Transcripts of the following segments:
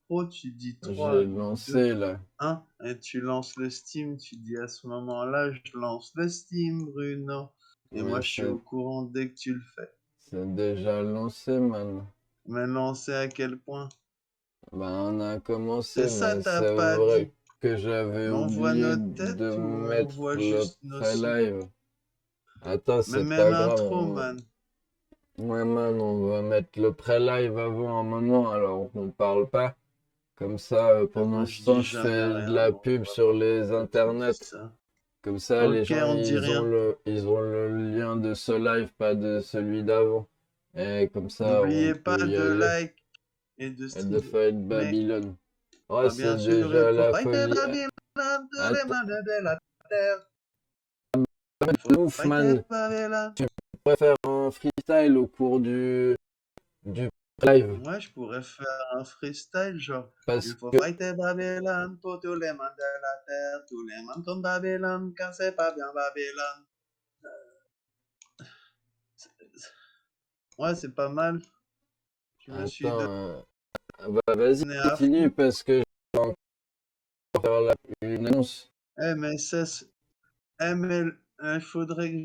pro, tu dis J'ai 3, 2, lancé là. 1, et tu lances le Steam, tu dis à ce moment-là, je lance le Steam, Bruno. Et moi, Mais je suis au courant dès que tu le fais. c'est déjà lancé, man. Mais lancer à quel point? Bah, on a commencé, C'est ça, mais t'as c'est pas vrai dit. que j'avais Mais on voit oublié nos de têtes ou on mettre voit le juste nos sons? pré-live. Attends, Mais c'est mets pas grave. l'intro, man. Ouais, man, on va mettre le pré-live avant un moment, alors on parle pas. Comme ça, Mais pendant moi, ce je temps, dis je jamais fais de rien, la donc pub on va sur voir les pourquoi tu dis internets. ça. Comme ça, les Ok, gens, on dit rien. ils ont le lien de ce live, pas de celui d'avant. Et comme ça, on N'oubliez pas peut y de aller. like et de Et de stream. Fight Mais, Babylone. Ouais, bien c'est sûr, il déjà faut la fighter folie. Babylone, tous les Attends, mains de la terre. Il faut de ouf, fighter man. Babylone. Tu pourrais faire un freestyle au cours du live. Moi, je pourrais faire un freestyle, genre, Parce il faut que, fighter Babylone pour tous les mains de la terre, tous les mains contre Babylone, car c'est pas bien Babylone. Ouais, c'est pas mal. Je me suis attends, bah, vas-y, donné à continue fond. parce que je vais encore faire une annonce. Mais mais il faudrait que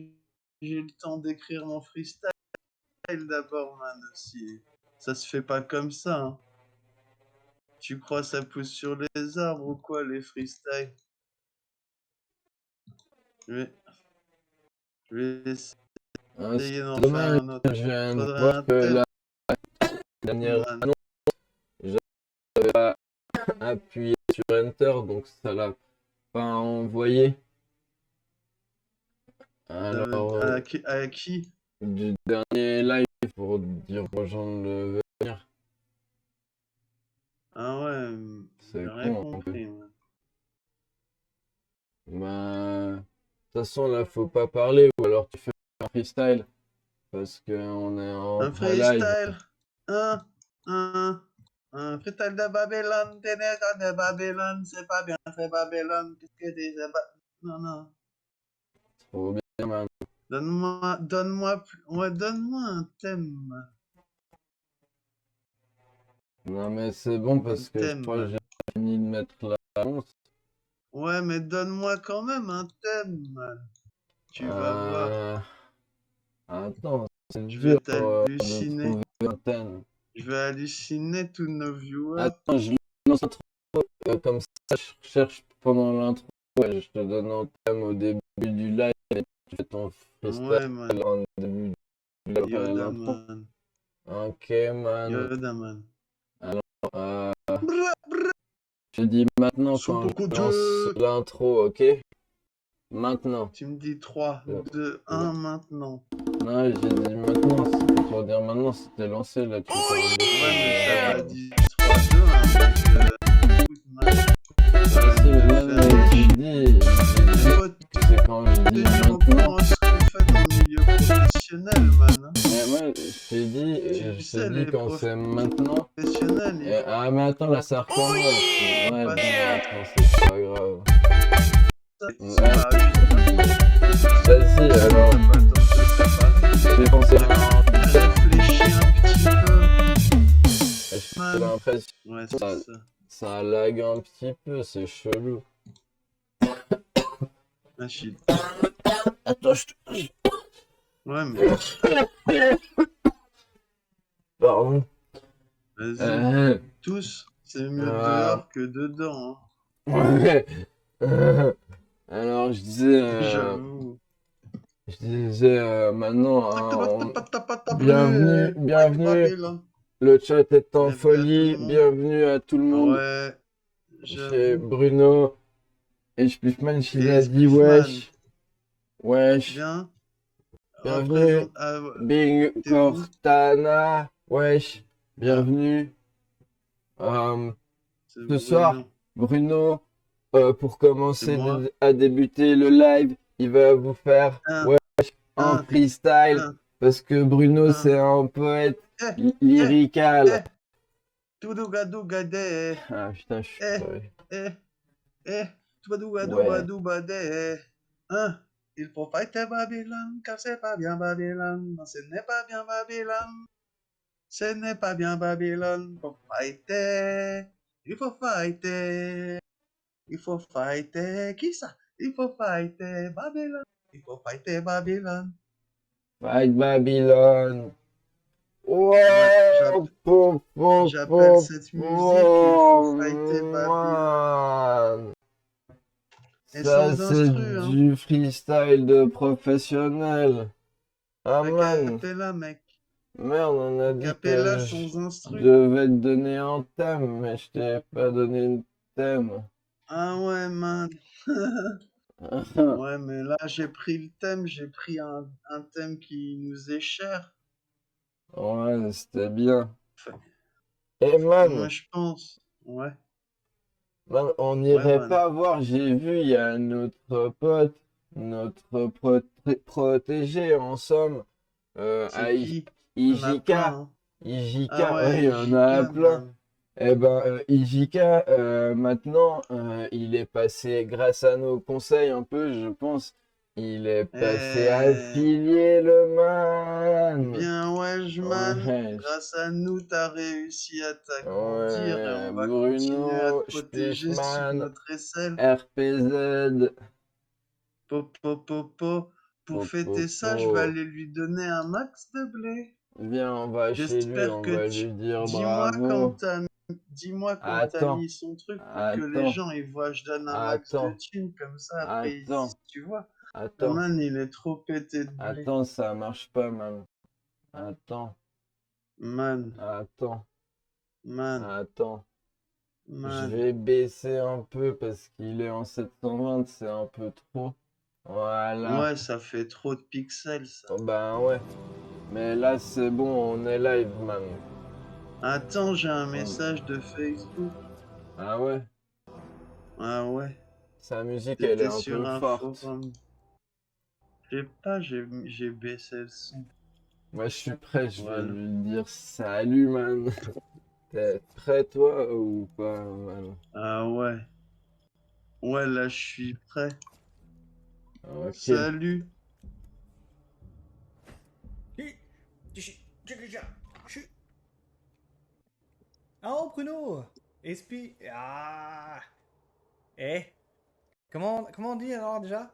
j'ai le temps d'écrire mon freestyle d'abord, man, aussi. Ça se fait pas comme ça, hein. Tu crois ça pousse sur les arbres ou quoi, les freestyles? Je vais, je vais Hein, c'est essayer d'en faire dommage, un autre. je viens de Faudrait voir un que thème, la dernière man. annonce, j'avais pas appuyé sur Enter, donc ça l'a pas envoyé. Alors, À qui? du dernier live pour dire aux gens de venir. Ah ouais, j'ai C'est rien con un peu. compris, man. Bah, de toute façon, là, faut pas parler, ou alors tu fais un freestyle, parce qu'on est en Un pré-live. freestyle, un, un, un freestyle de Babylone, Ténéra de Babylone, c'est pas bien, c'est Babylone, qu'est-ce que c'est, non, non. Trop bien, man. Donne-moi un thème, man. Non, mais c'est bon, Un parce que je thème, crois que man. j'ai fini de mettre la annonce. Ouais, mais donne-moi quand même un thème, man. Tu vas voir. Euh... Attends, c'est Je dur vais de t'halluciner. trouver un thème. Je vais halluciner tous nos viewers. Attends, je lance un truc, comme ça, je cherche pendant l'intro, et je te donne un thème au début du live, et tu fais ton freestyle Ouais, man. en début du live après Yoda, l'intro. man. Ok, man. Yoda, man. Alors, Brrr, brrr. je dis maintenant quand je lance Sopokoje. l'intro, ok? Maintenant. Tu me dis 3, 2, Non, 1 maintenant. non, j'ai dit maintenant, tu vas dire maintenant, c'était lancé, là, tu parles de Ouais, mais ça m'a quoi? dit 3, 2, 1. Donc, écoute, man. Ah si, mais Je vais même, faire j'ai dit, Il faut c'est quand je dis tenir au maintenant. courant ce qu'on fait dans le milieu professionnel, man. Mais moi, Tu je t'ai sais, dit les quand c'est maintenant. professionnels, il faut Ah, mais attends, là, ça recommence. Ouais, bon, passer attends, c'est pas grave. ça. C'est Ouais, pas juste maintenant. vas-y, alors, T'as pas le temps de te préparer. j'ai pensé à un thème. Réfléchis un petit peu, J'ai man. l'impression Ouais, que c'est ça. ça lag un petit peu, c'est chelou. Ah, shit. Attends, Ouais, mais Pardon. vas-y. Euh, Tous, c'est mieux euh, dehors que dedans, ouais. Alors, hein. J'avoue. je disais maintenant, hein, Brûler, fight bienvenue. Babylone. Le chat est en Bienvenue à tout le folie. monde. Bienvenue à tout le monde. Ouais, Chez j'avoue. Bruno et Spliffman, il Et a dit Spliffman, wesh, wesh. viens, Bienvenue. représente. Ah, Bing t'es où? Cortana, wesh. Ah, Bienvenue. Euh, c'est Ce soir, Bruno. Bruno, pour C'est commencer moi. à débuter le live, il va vous faire Un, ouais, un un, freestyle un, parce que Bruno, un. c'est un poète Eh, eh, lyrical. eh. Doudouga douga dé. Ah putain, je suis Eh, crevé. eh, eh. Doudouga douba Ouais. douba dé. Un. Il faut fighter Babylone, car c'est pas bien Babylone. Non, ce n'est pas bien Babylone. Ce n'est pas bien Babylone. Faut fighter. Il faut fighter. Il faut fighter. Qui ça? Il faut fighter Babylone. Il faut fighter Babylone. Fight Babylon. Ouais, Wow, j'appelle cette musique Il faut fighter Babylone. man. Et Ça, sans c'est instru, hein. du freestyle de professionnel. Ah, A man. cappella, mec. Merde, on a A dit cappella que sans je instru. devais te donner un thème, mais je t'ai pas donné un thème. Ah ouais, man. Ouais, mais là, j'ai pris le thème. J'ai pris un thème qui nous est cher. Ouais, c'était bien. Enfin, Et moi, man, je pense. Ouais, on ouais, n'irait man. pas voir, j'ai vu, il y a notre pote, notre protégé en somme, C'est qui? Il y en a IJK, plein, hein. IJK, Ah ouais, ouais, il y en a JK, plein. man. Eh ben, IJK, maintenant, il est passé, grâce à nos conseils un peu, je pense, il est passé Eh affilié, le man. bien, ouais, man. Ouais, Grâce à nous, t'as réussi à t'agrandir et ouais, on va continuer à te Bruno, protéger sous Stichman, notre aisselle. RPZ, Po. Pour fêter ça, je vais Popopo. aller lui donner un max de blé. Viens, on va chez lui, J'espère on que va tu... lui dire Dis-moi quand bravo. t'as... Dis-moi quand t'as Attends, mis son truc pour que les attends, gens ils voient je donne un max de attends, thunes comme ça après attends, tu vois. Le attends, man il est trop pété de blé. attends, ça marche pas, man. Attends, Man, attends, man, attends. Je man. vais baisser un peu parce qu'il est en 720, c'est un peu trop. Voilà. Ouais, ça fait trop de pixels ça. Oh, ben ouais. Mais là, c'est bon, on est live, man. Attends, j'ai un On- message de Facebook. Ah ouais? Ah ouais, Sa musique, elle est c'était un sur peu un forte. forum. Je sais pas, j'ai baissé le son. Moi, je suis prêt, je vais Voilà. lui dire salut, man. T'es prêt, toi, ou pas, man? Ah ouais. Ouais, là je suis prêt. Ok. Salut. Oh Bruno! Espi. Ah! Eh? Comment on dit alors déjà?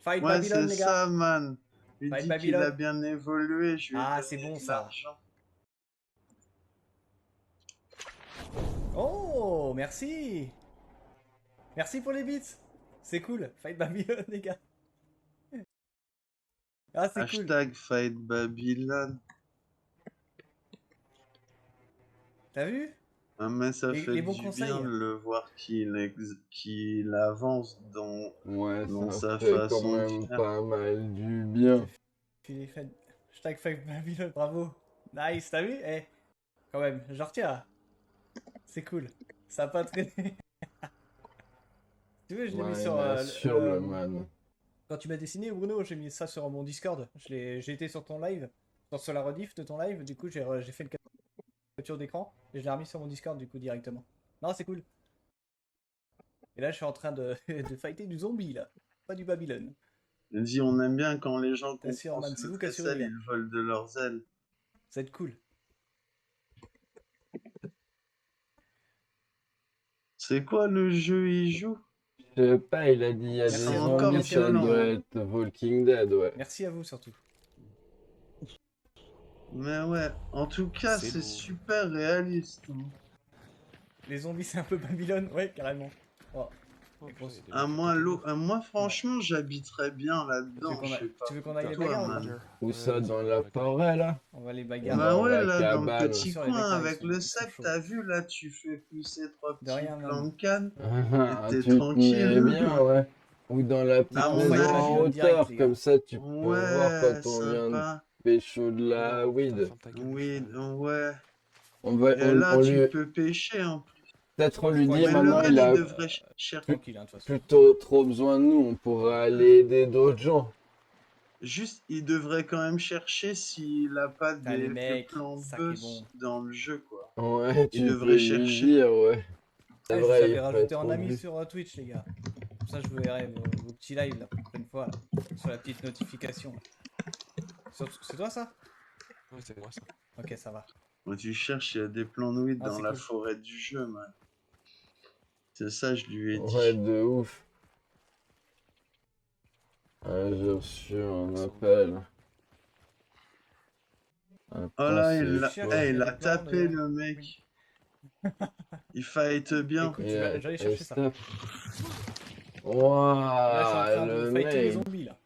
Fight Ouais, c'est Babylone, les gars! ça, man. Lui Fight dit qu'il a Babylone! bien évolué, je lui ai Ah, c'est donné bon de ça! l'argent. Oh! Merci! Merci pour les bits! C'est cool! Fight Babylone, les gars! Ah, c'est cool! Hashtag Fight Babylon. T'as vu? Ah, mais ça fait Les bons du bien conseils! de le voir qu'il avance Ouais, dans ça sa fait quand façon de même faire. pas mal du T'as bien. filé Hashtag Fight Babylone, bravo! Nice, t'as vu? Eh! Quand même, je retiens! C'est cool! Ça a pas traîné! Tu veux, je l'ai mis Ouais, sur il assure le man. quand tu m'as dessiné, Bruno, j'ai mis ça sur mon Discord. J'ai été sur ton live, sur la rediff de ton live. Du coup, j'ai fait une capture d'écran et je l'ai remis sur mon Discord du coup directement. Non, c'est cool. Et là, je suis en train de, de fighter du zombie là, pas du Babylone. Il dit on aime bien quand les gens qu'on T'assures, prend man, sous c'est vous notre qui assurez, les aisselle, gars. ils volent de leurs ailes. Ça va être cool. C'est quoi le jeu il joue? Je sais pas, il a dit il y a Ils des Merci sont à toi, encore zombies, merci à ça vous, les doit gars. violents, hein. être Walking Dead, ouais. Merci à vous surtout. Mais ouais, en tout cas, C'est c'est lourd. super réaliste, hein. Les zombies, c'est un peu Babylone, ouais, carrément. Oh, Oh, les putain, grosses. il y a des mecs à côté de nous. Moi, franchement, j'habiterais bien là-dedans, je sais Tu pas veux qu'on pour aille les toi, bagarres ou pas? man. Où Ouais, ça, vas-y, dans on va la la bagarre. forêt, là? On va les Ou bagarres. Bah dans ouais, la là, dans le cabane? petit Sûr, les mecs coin, là, avec le ils sont sac, chauds. t'as vu, là, tu fais pousser 3 De petits rien, plants man. de canne, Ah, et t'es tu te mets tranquille. bien, ouais. Ou dans la À petite On mon fight maison en Babylone avis, direct, hauteur, les comme gars. ça tu peux voir ouais, quand on vient de sympa. pécho de Oh la non, putain, weed. ferme ta gueule, Oui, je suis ouais. On va, Et là, on tu lui, peux pêcher en plus. peut-être on Je lui crois dit qu'ils Mais sont le maintenant man, il il a devrait chercher. tranquille, hein, de toute façon. plutôt trop besoin de nous, on pourra aller aider d'autres gens. Juste, il devrait quand même chercher s'il a pas Putain, les des mecs, plans ça qui est buzz bon. dans le jeu, quoi. Ouais, Il tu devrait peux lui chercher. dire, ouais. C'est Ah, je vous vrai, il avais ferait rajouté en trop de ami vues. sur Twitch, les gars. Comme ça, je vous verrai vos petits lives la prochaine fois, là. Sur la petite notification, là. C'est toi, ça? Ouais, c'est moi ça. Ok, ça va. Quand tu cherches, il y a des plans de weed Ah, dans c'est la cool. forêt du jeu, man. C'est ça, je lui ai Ouais, dit. de ouf. Ah, j'ai reçu un appel. Oh Attends, là, c'est Je cherche quoi? il s'il y a a des plans, tapé d'ailleurs. le Oui. mec. Il fight bien. Écoute, Et, j'allais et chercher ça. stop. Là, je suis en Waouh, train de le fighter les mec. zombies, là.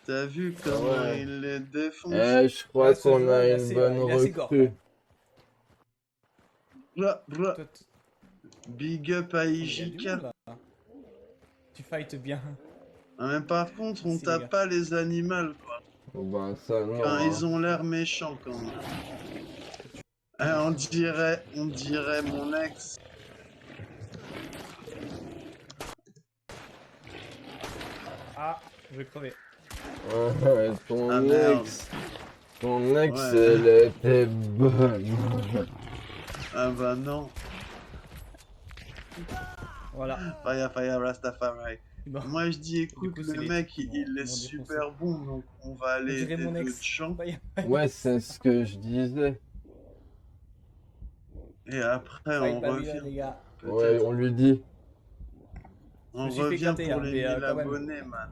T'as vu Ah comment ouais. il les défonce? Eh, je crois Ouais, ce qu'on jeu-là, a une bonne il est assez gore, quand recrue. même. Bra, bra. Toi, Big up à oh, mais il y a du IJK. monde, là. Tu fights bien. Ah, mais par contre, on Merci, les tape gars. pas les animaux, quoi. Oh, ben ça non, Quand hein. ils ont l'air méchants, quand même. On dirait mon ex. Ah, je vais crever. Ouais, Ah ton merde. ex. Ton ex, Ouais. elle était bonne. Ah bah non. Voilà. Fire, fire, Rastafari. Bon. Moi je dis, Du écoute, coup, c'est le les mec, types qui il est m'ont défoncé. super bon, donc on va On aller dirait aider mon d'autres ex. gens. Ouais, c'est ce que je disais. Et après, Fight on Babylon, revient. les gars. Ouais, Peut-être. on lui dit. Je On me suis fait revient éclater, pour hein, les mais 1000 quand même. abonnés, man.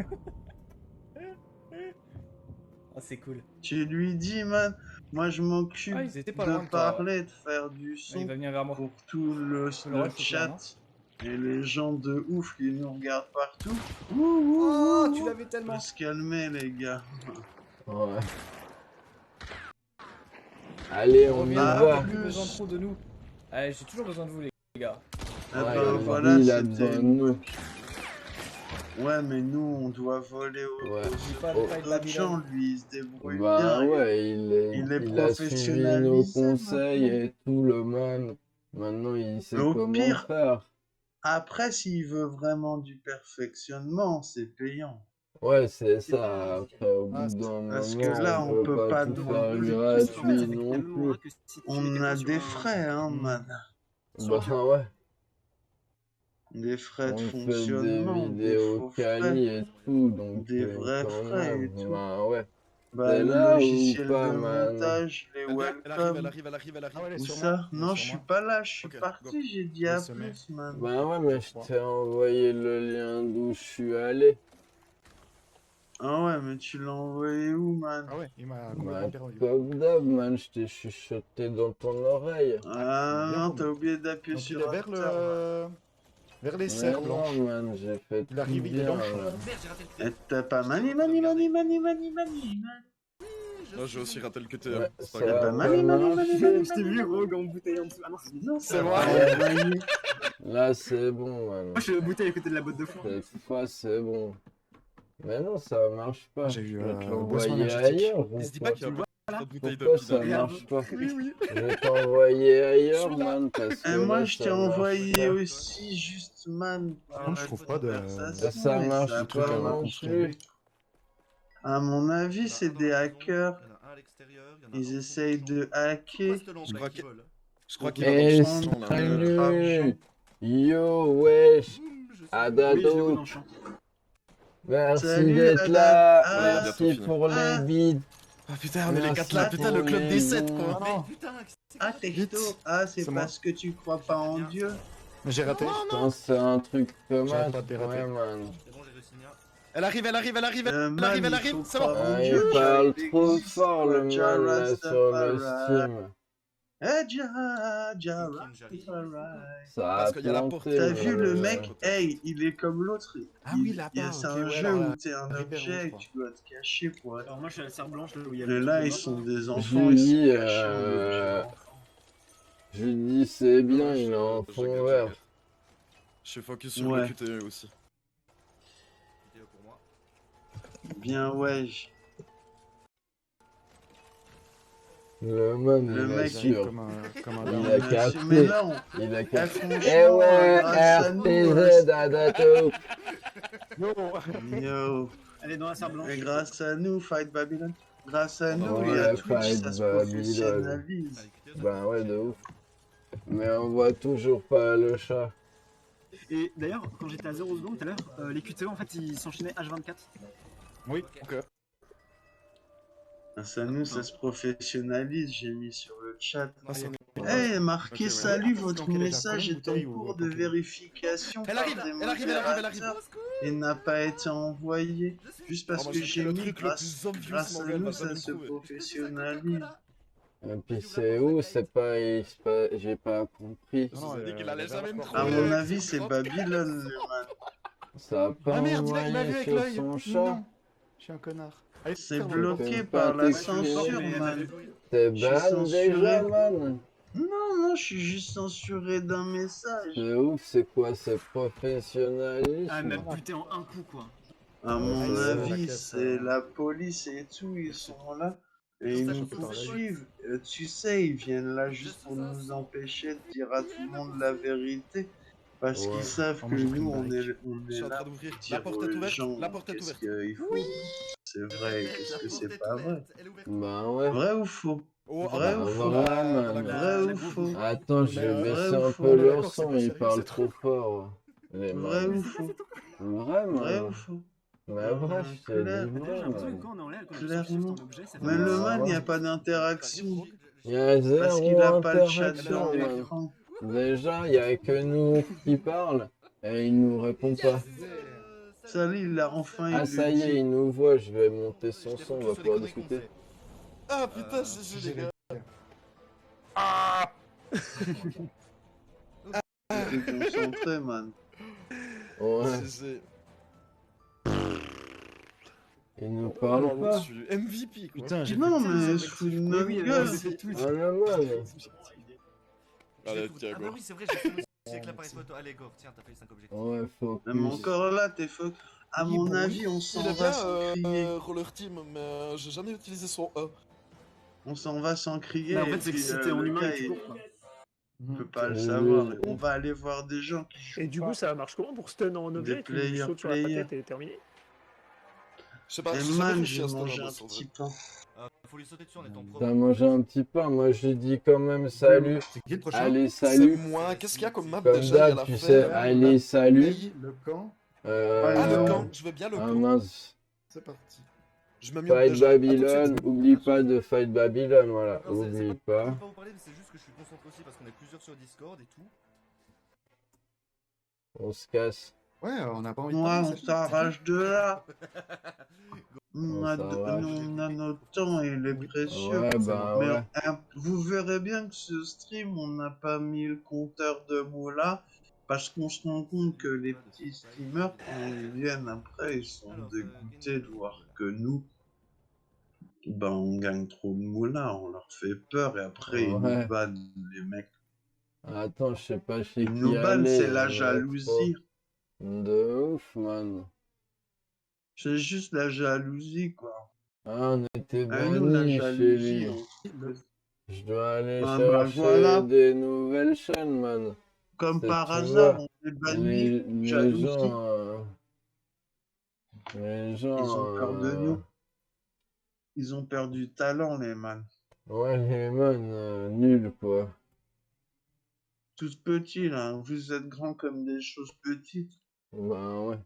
Ah, c'est cool. Tu lui dis, man, moi je m'occupe Ah, ils étaient pas de loin de toi, ouais. parler, de faire du Ah, il son va venir vers moi. pour tout Je peux le le rush au pire, non? chat et les gens de ouf qui nous regardent partout. Oh, tu Ouh, l'avais faut tellement. se calmer, les gars. Ouais. Allez, On on y reviendra, va. t'as plus besoin trop de nous. J'ai toujours besoin de vous, les gars. Eh Ouais, ben pas. voilà, lui, il a c'était besoin de une nous. bonne. Ouais, mais nous, on doit voler Ouais. N'oublie pas de Oh. fight d'autres gens. Babylon. Lui, il se débrouille Bah bien. ouais, Il est il a suivi nos professionnalisé conseils maintenant. et tout, le man. Maintenant, il Mais sait au comment pire, faire. après, s'il veut vraiment du perfectionnement, c'est payant. Ouais, c'est ça. Après, au bout d'un Parce que moment, là, on on peut peut pas pas tout faire demander. gratuit non plus. On a des frais, hein, Hmm. man. Bah ouais, Des frais de on fait des fonctionnement, des vidéos faux frais, quali et tout, donc des vrais quand frais et même. tout. Bah ouais. Bah, T'es le là ou logiciel pas, de man? montage, les Elle vient, elle arrive, elle welcome. arrive, elle arrive, elle arrive. Ah ouais, elle est Où sur ça? moi. Elle est Non, sur je suis moi. pas là, je suis Ok, go. parti, j'ai dit Elle est à semée. plus, man. Bah ouais, mais je Trois. t'ai envoyé le lien d'où je suis allé. Ah ouais, mais tu l'as envoyé où, man? Ah ouais, il m'a Bah, complètement perdu. comme d'hab, man, je t'ai chuchoté dans ton oreille. Ah bien non, paumé. t'as oublié d'appuyer Donc il sur est vers Enter, man. vers les Mais serres non, blanches. man, j'ai fait Il tout arrive, il est bien, dans le champ. là. Et t'as pas mani. Moi, j'ai aussi raté le QTM. Ouais, C'est ça pas T'as grave. pas va mani. marcher. Je t'ai vu, Rogue, en bouteille en dessous. Ah non, c'est Non, C'est t'as moi. pas envoyé. Là, c'est bon, man. moi, je suis bouteille à côté de la botte de foin. Cette fois, c'est bon. Mais non, ça marche pas. J'ai eu Je vais te boisson l'envoyer énergétique. ailleurs. Il se dit pas qu'il y a Pourquoi, pas de bouteille de pourquoi ça pinard. marche pas? Oui, oui. Je vais t'envoyer ailleurs, Suis là. man, parce que Et moi, là, je t'ai ça marche envoyé pas. aussi, juste, man, par Non, la je trouve pas de- conversation, Ça et marche ça a de truc pas à pas non reconstruire. plus. À mon avis, Il y en a c'est un dans des la maison, hackers. il y en a un à l'extérieur, il y en a un Ils au fond essayent du de champ. hacker. Je crois qu'il je crois qu'il Et va dans le Et champ, là. notre argent. salut! Yo, wesh! Boum, je suis- Oui, je le vois Adado! dans le champ. Merci Salut, d'être Ada. là! Ah, bientôt Merci fini. pour les Ah. bides! Ah putain, on est les Merci 4 là, putain, le pour club les des 7 dons. quoi. Ah non. Mais putain, c'est Ah, quoi texto. Vite. Ah, c'est C'est moi. parce que tu crois pas en Dieu. Mais j'ai raté. Putain, c'est un truc comme J'arrête ça. pas de les rater. Ouais, man. C'est bon, j'ai réussi. Elle arrive, elle arrive, elle arrive, elle Man, arrive, elle il arrive, faut c'est bon. croire en Ah, Dieu. il car parle il trop existe, fort, quoi. le Jah man, là, sur le Rastafari. Steam. Eh, Jah J'arrive. Rastafari. Ça a Parce qu'il y a la porte. planté, T'as Ouais, vu le ouais, mec? ouais. Hey, il est comme l'autre. Ah oui, là-bas, C'est ok, un ouais, jeu alors, où t'es un arrive vers vous, objet je et crois. que tu dois te cacher pour être. Alors, moi, je suis à la serre blanche, là où il y a Mais le là, truc ils noir. sont des enfants, ils Julie, sont cachés en objet. je lui dis c'est bien, Ouais, il est en je fond regarde, vert. Je suis focus sur Ouais. le QTE aussi. Vidéo pour moi. Bien, ouais. Le man, Le il mec, assure. Comme un Il daron. a Mais capté. non, Il a eh, capté. franchement, Eh ouais, grâce à nous, RTZ à Dato. yo. Elle est dans la serre blanche. Et grâce à nous, Fight Babylon, grâce à nous, Ouais, il y a Twitch, Fight ça se Babylon. professionnalise. Ben ouais, de ouf. Mais on voit toujours pas le chat. Et d'ailleurs, quand j'étais à 0 secondes tout à l'heure, les QTE en fait ils s'enchaînaient H24. Oui, ok. Grâce à nous, ça se professionnalise, j'ai mis sur le le chat. Non, c'est- Eh, marquez Ok, ouais. salut, Dans votre quel âge, message une est en bouteille ou cours un de Pokémon? vérification Elle par arrive, des elle arrive, elle arrive, elle arrive. modérateurs et n'a pas été envoyé. Juste parce Ah, moi, que je sais j'ai le mis truc le plus obvious, grâce mon à gars, elle nous, va ça jamais me se trouver. professionnalise. Et puis c'est où? C'est pas, j'ai pas compris. Je me suis dit qu'il allait jamais me À trouver. mon avec avis, ses c'est crottes. Babylone, le man. Ça a pas Ah merde, il m'a envoyé vu avec sur l'œil. son chat. Non, je suis un connard. Allez, C'est ferme-le. bloqué peux par pas la t'exprimer. censure, Mais man. T'es Je suis ban déjà, censuré. man. Non, je suis juste censuré d'un message. C'est ouf, c'est quoi? C'est Ah, elle professionnalisme. m'a buté en un coup, quoi. À Ouais, mon c'est avis, la c'est caisse, la police et tout, ils sont là. Et ils Ça, nous je trouve ça poursuivent. Tu sais, ils viennent là juste pour nous empêcher de dire à tout le monde la vérité. Parce qu'ils Ouais. savent Oh, que moi, j'ai pris nous, une on barrique. est, on Je suis est en train là d'ouvrir. pour La dire porte est aux ouverte. gens La porte est qu'est-ce ouverte. qu'il faut. C'est vrai, qu'est-ce que c'est pas vrai. Elle est ouverte. Bah ouais. Vrai ou faux? Oh, ah Vrai bah, ou Bah faux? voilà, man. Vrai ou faux? Attends, je vais Mais, baisser vrai ou un faux? peu On est le d'accord que c'est son, pas ils sérieux, parlent c'est trop fort. Les Vrai man. ou faux? Vrai, Vrai ou man. faux? Mais bref, je t'ai Claire. dit D'ailleurs, j'ai vrai, l'impression que man. quand on est en l'air, qu'on appuie sur Clairement. Shift en objet, ça fait Mais le Bah man, il n'y a ouais. pas d'interaction. Il y a Parce qu'il zéro a pas le chat dans interaction, man. l'écran. Déjà, il y a que nous qui parlent et il nous répond pas. Salut, il a enfin, Ah, il ça le y est, dit. il nous voit, je vais monter son son, on va pouvoir discuter. Ah putain, j'ai les gars. T'es concentré, man. Ouais, GG. il nous Oh, parle je pas. suis MVP quoi. Putain, j'ai Non, fait mais 15 se fout de objectifs. notre Oui, gueule. on fait tout. Ah, le man. Allez, Ah Thiago. bah oui, c'est vrai, j'ai fait aussi avec l'appareil photo. Allez, go, tiens, t'as fait les 5 objectifs. Ouais, Même focus. encore là, t'es faux. À mon avis, on Il s'en est va bien, sans crier. Roller Team, mais j'ai jamais utilisé son E. On s'en va sans crier. Bah, en Et fait, c'est que puis, si t'es en le humain gars, et tu il cours, quoi. peut pas le Je- savoir. On va aller voir des gens qui jouent Et du coup, ça marche comment pour stun en objet? Tu players, sautes sur la players. tête et terminé? Je sais pas, Et j'ai jamais man, réussi j'ai à stun mangé un un boss en vrai. petit pain. Faut lui sauter dessus en étant pro. T'as mangé un petit pain, moi je dis quand même salut. C'est qui le prochain? Allez, C'est salut. moi, qu'est-ce qu'il y a comme map Comme déjà? Il y a d'hab, la tu sais, ferme, allez, la salut. play. Le camp. Ah, le non. camp, je veux bien le Ah camp. mince. C'est parti. Je me mute Fight déjà. À tout de suite. Babylone, oublie pas de Fight Babylone, voilà, Non, c'est oublie pas. Je pas. peux pas vous parler, mais c'est juste que je suis concentré aussi parce qu'on est plusieurs sur Discord et tout. On se casse. Ouais, on n'a pas envie de Moi, parler, on c'est tout. s'arrache de là. On On a s'arrache. notre temps, il est précieux. Ouais, bah Mais ouais. vous verrez bien que ce stream, on n'a pas mis le compteur de mots-là. Parce qu'on se rend compte que les petits streamers, quand ils viennent après, ils sont dégoûtés de voir que nous, ben, on gagne trop de moulins, on leur fait peur et après ils nous Ouais. bannent, les mecs. Attends, je sais pas chez Ils qui nous bannent, aller. c'est il y la en a trop. jalousie. De ouf, man. C'est juste la jalousie, quoi. Ah, on était Ah, nous, la bannis chez jalousie, lui. Je dois aller Ah, bah, chercher voilà. des nouvelles chaînes, man. Comme C'est- par tu hasard, vois, on est bannis. Les jalousie. gens... Les gens... Ils ont peur de nous. Ils ont peur du talent, les man. Ouais, les man, nuls, quoi. Tous petits, là. Vous êtes grands comme des choses petites. Bah ouais.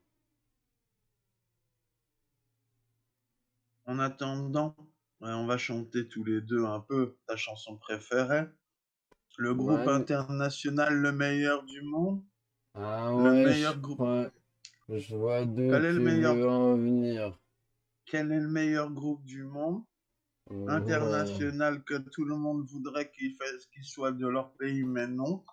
En attendant, on va chanter tous les deux un peu ta chanson préférée. Le groupe Man. international le meilleur du monde. Ah Le ouais, meilleur groupe. je vois d'où Quel est le tu meilleur? veux en venir. Quel est le meilleur groupe du monde? Ouais. International que tout le monde voudrait qu'il soit de leur pays, mais non.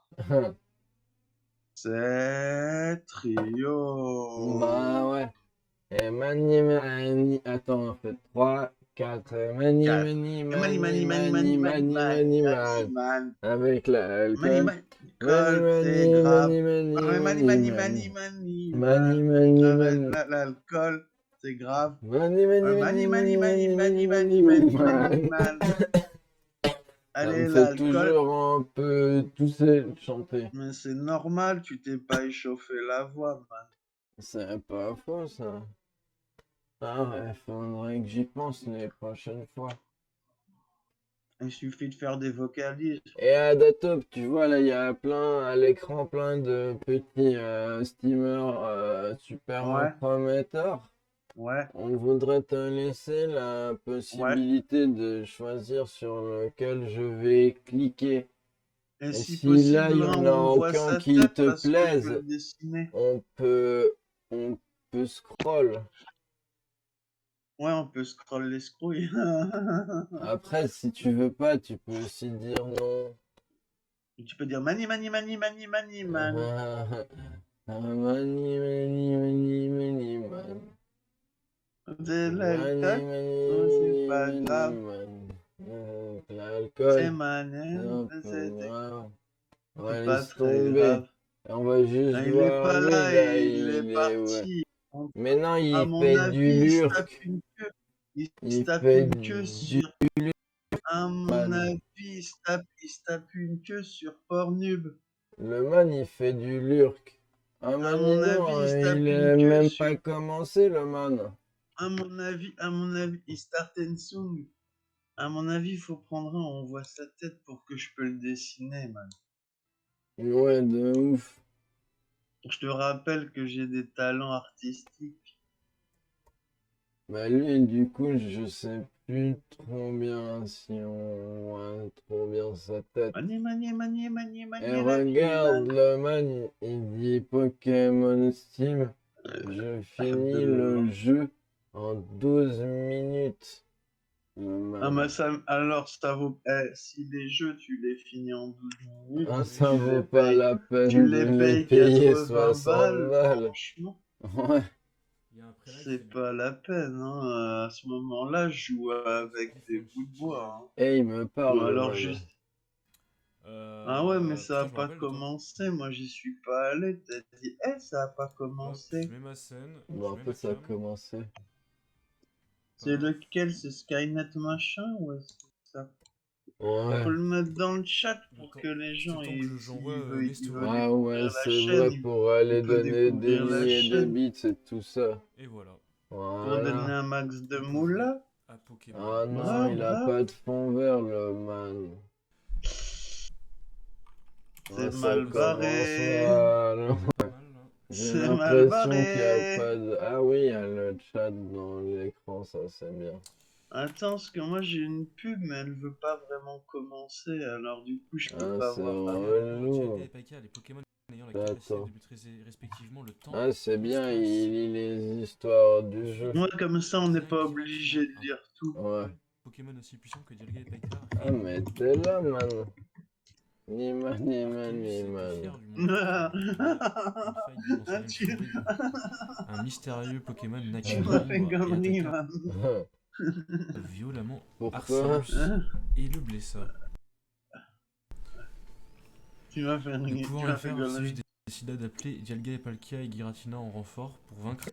C'est Trio. Bah ouais. Et mani, attends, on fait 3, 4, mani, Quatre. mani, Mani, mani, mani, mani, mani, mani, mani, man. man. Avec l'alcool. Mani, Mani, mani, c'est grave. mani, Ah, mais mani, mani, mani, mani, mani, mani, mani. mani, Arrête mani. l'alcool, c'est grave. Mani, mani, Mani, mani, mani, mani, mani, mani, mani, mani, mani, mani, man. man. Ça me Allez, fait l'alcool. toujours un peu tousser de chanter. Mais c'est normal, tu t'es pas échauffé la voix, man. C'est pas faux, ça. Ah ouais, faudrait que j'y pense les prochaines fois. Il suffit de faire des vocalises. Et à Datop, tu vois, là, il y a à l'écran plein de petits steamers super Ouais. prometteurs. Ouais. On voudrait te laisser la possibilité de choisir sur lequel je vais cliquer. Et Et si si là, il possible, n'y hein, en a on voit aucun sa qui tête te parce que je veux plaise, le dessiner. on peut scroll. Ouais, on peut scroll les scrouilles. Après, si tu veux pas, tu peux aussi dire non. Tu peux dire mani, mani, mani, mani, mani, man. Mani, mani, mani, mani, man. C'est Mani, l'alcool, oh, c'est mani, pas mani, grave. man. C'est L'alcool, manin, c'est grave. On va c'est pas laisser très tomber. grave. Et on va juste Ah, il est voir pas lui, là là, et il est il est, ouais. parti. On- Mais non, À il mon fait avis, du il se tape lurk. une queue. Il se Il tape fait une queue du sur. À mon man. avis, il se tape une queue sur Pornhub. Le man, il fait du lurk. Ah, À man, mon dis avis, donc, il se tape il une est queue même sur. pas commencé, le man. À mon avis, il start and song. À mon avis, il faut prendre un, on voit sa tête pour que je peux le dessiner, man. Ouais, de ouf. Je te rappelle que j'ai des talents artistiques. Bah lui, du coup, je sais plus trop bien si on voit trop bien sa tête. Mani, mani, mani, mani, Et mani, la vie, regarde, man. le man, il dit Pokémon Steam. Je finis le jeu en 12 minutes. Le Ah, man. alors, ça vaut. Si les jeux, tu les finis en 12 minutes, Ah, ça tu vaut les pas payes. la Tu peine de les les payes payer 80 60 balles, balles. franchement. Ouais. Il y a un prélat qui C'est fait du pas la peine, hein. À ce moment-là, je joue avec des bouts de bois, hein. Et il me Ou parle, le alors man. juste. Ah ouais, mais ça a putain, je me pas rappelle de toi. commencé. Moi, j'y suis pas allé. T'as dit, ça a pas Hop, je commencé. mets ma scène, Bon, je en mets fait, ma ça a cam. commencé. C'est Paf. lequel? C'est Skynet machin ou est-ce que ça? Ouais. Faut le mettre dans le chat Le pour temps- que les c'est le gens, temps que j'envoie mes ils stories. veulent Ah ouais, découvrir la c'est chaîne, vrai, pour aller peut donner des découvrir la milliers de chaîne. bits et tout ça. Et voilà. Pour donner Voilà. un max de On peut jouer moula. à Pokémon. Ah non, Bravo, il a bravo. pas de fond vert, le man. C'est Ah, ça mal commence barré. mal. Mal, là. J'ai C'est mal l'impression qu'il n'y a barré. pas de... Ah oui, il y a le chat dans l'écran, ça c'est bien. Attends, parce que moi j'ai une pub, mais elle veut pas vraiment commencer, alors du coup je peux Ah, pas c'est voir la. relou. et Paika, les Pokémon ayant la capacité Attends. de maîtriser respectivement le temps. Ah, c'est bien, il l'espace. lit les histoires du jeu. Moi comme ça on n'est Bien pas directement obligé de un lire tout. Ouais. Pokémon aussi puissant que Dialga et Paika. Ah, mais t'es là, man. Ni man, ni man, Arceus ni était man. fier du montrer qu'il avait une faille dimensionnelle Tu, fluide. Un mystérieux Pokémon tu naquit m'as fait d'ombre et connerie, attaqua man. violemment Pourquoi? Arceus et le blessa. Tu m'as fait Ne rire, pouvant tu rien m'as fait faire, Arceus connerie. décida d'appeler Dialga et Palkia et Giratina en renfort pour vaincre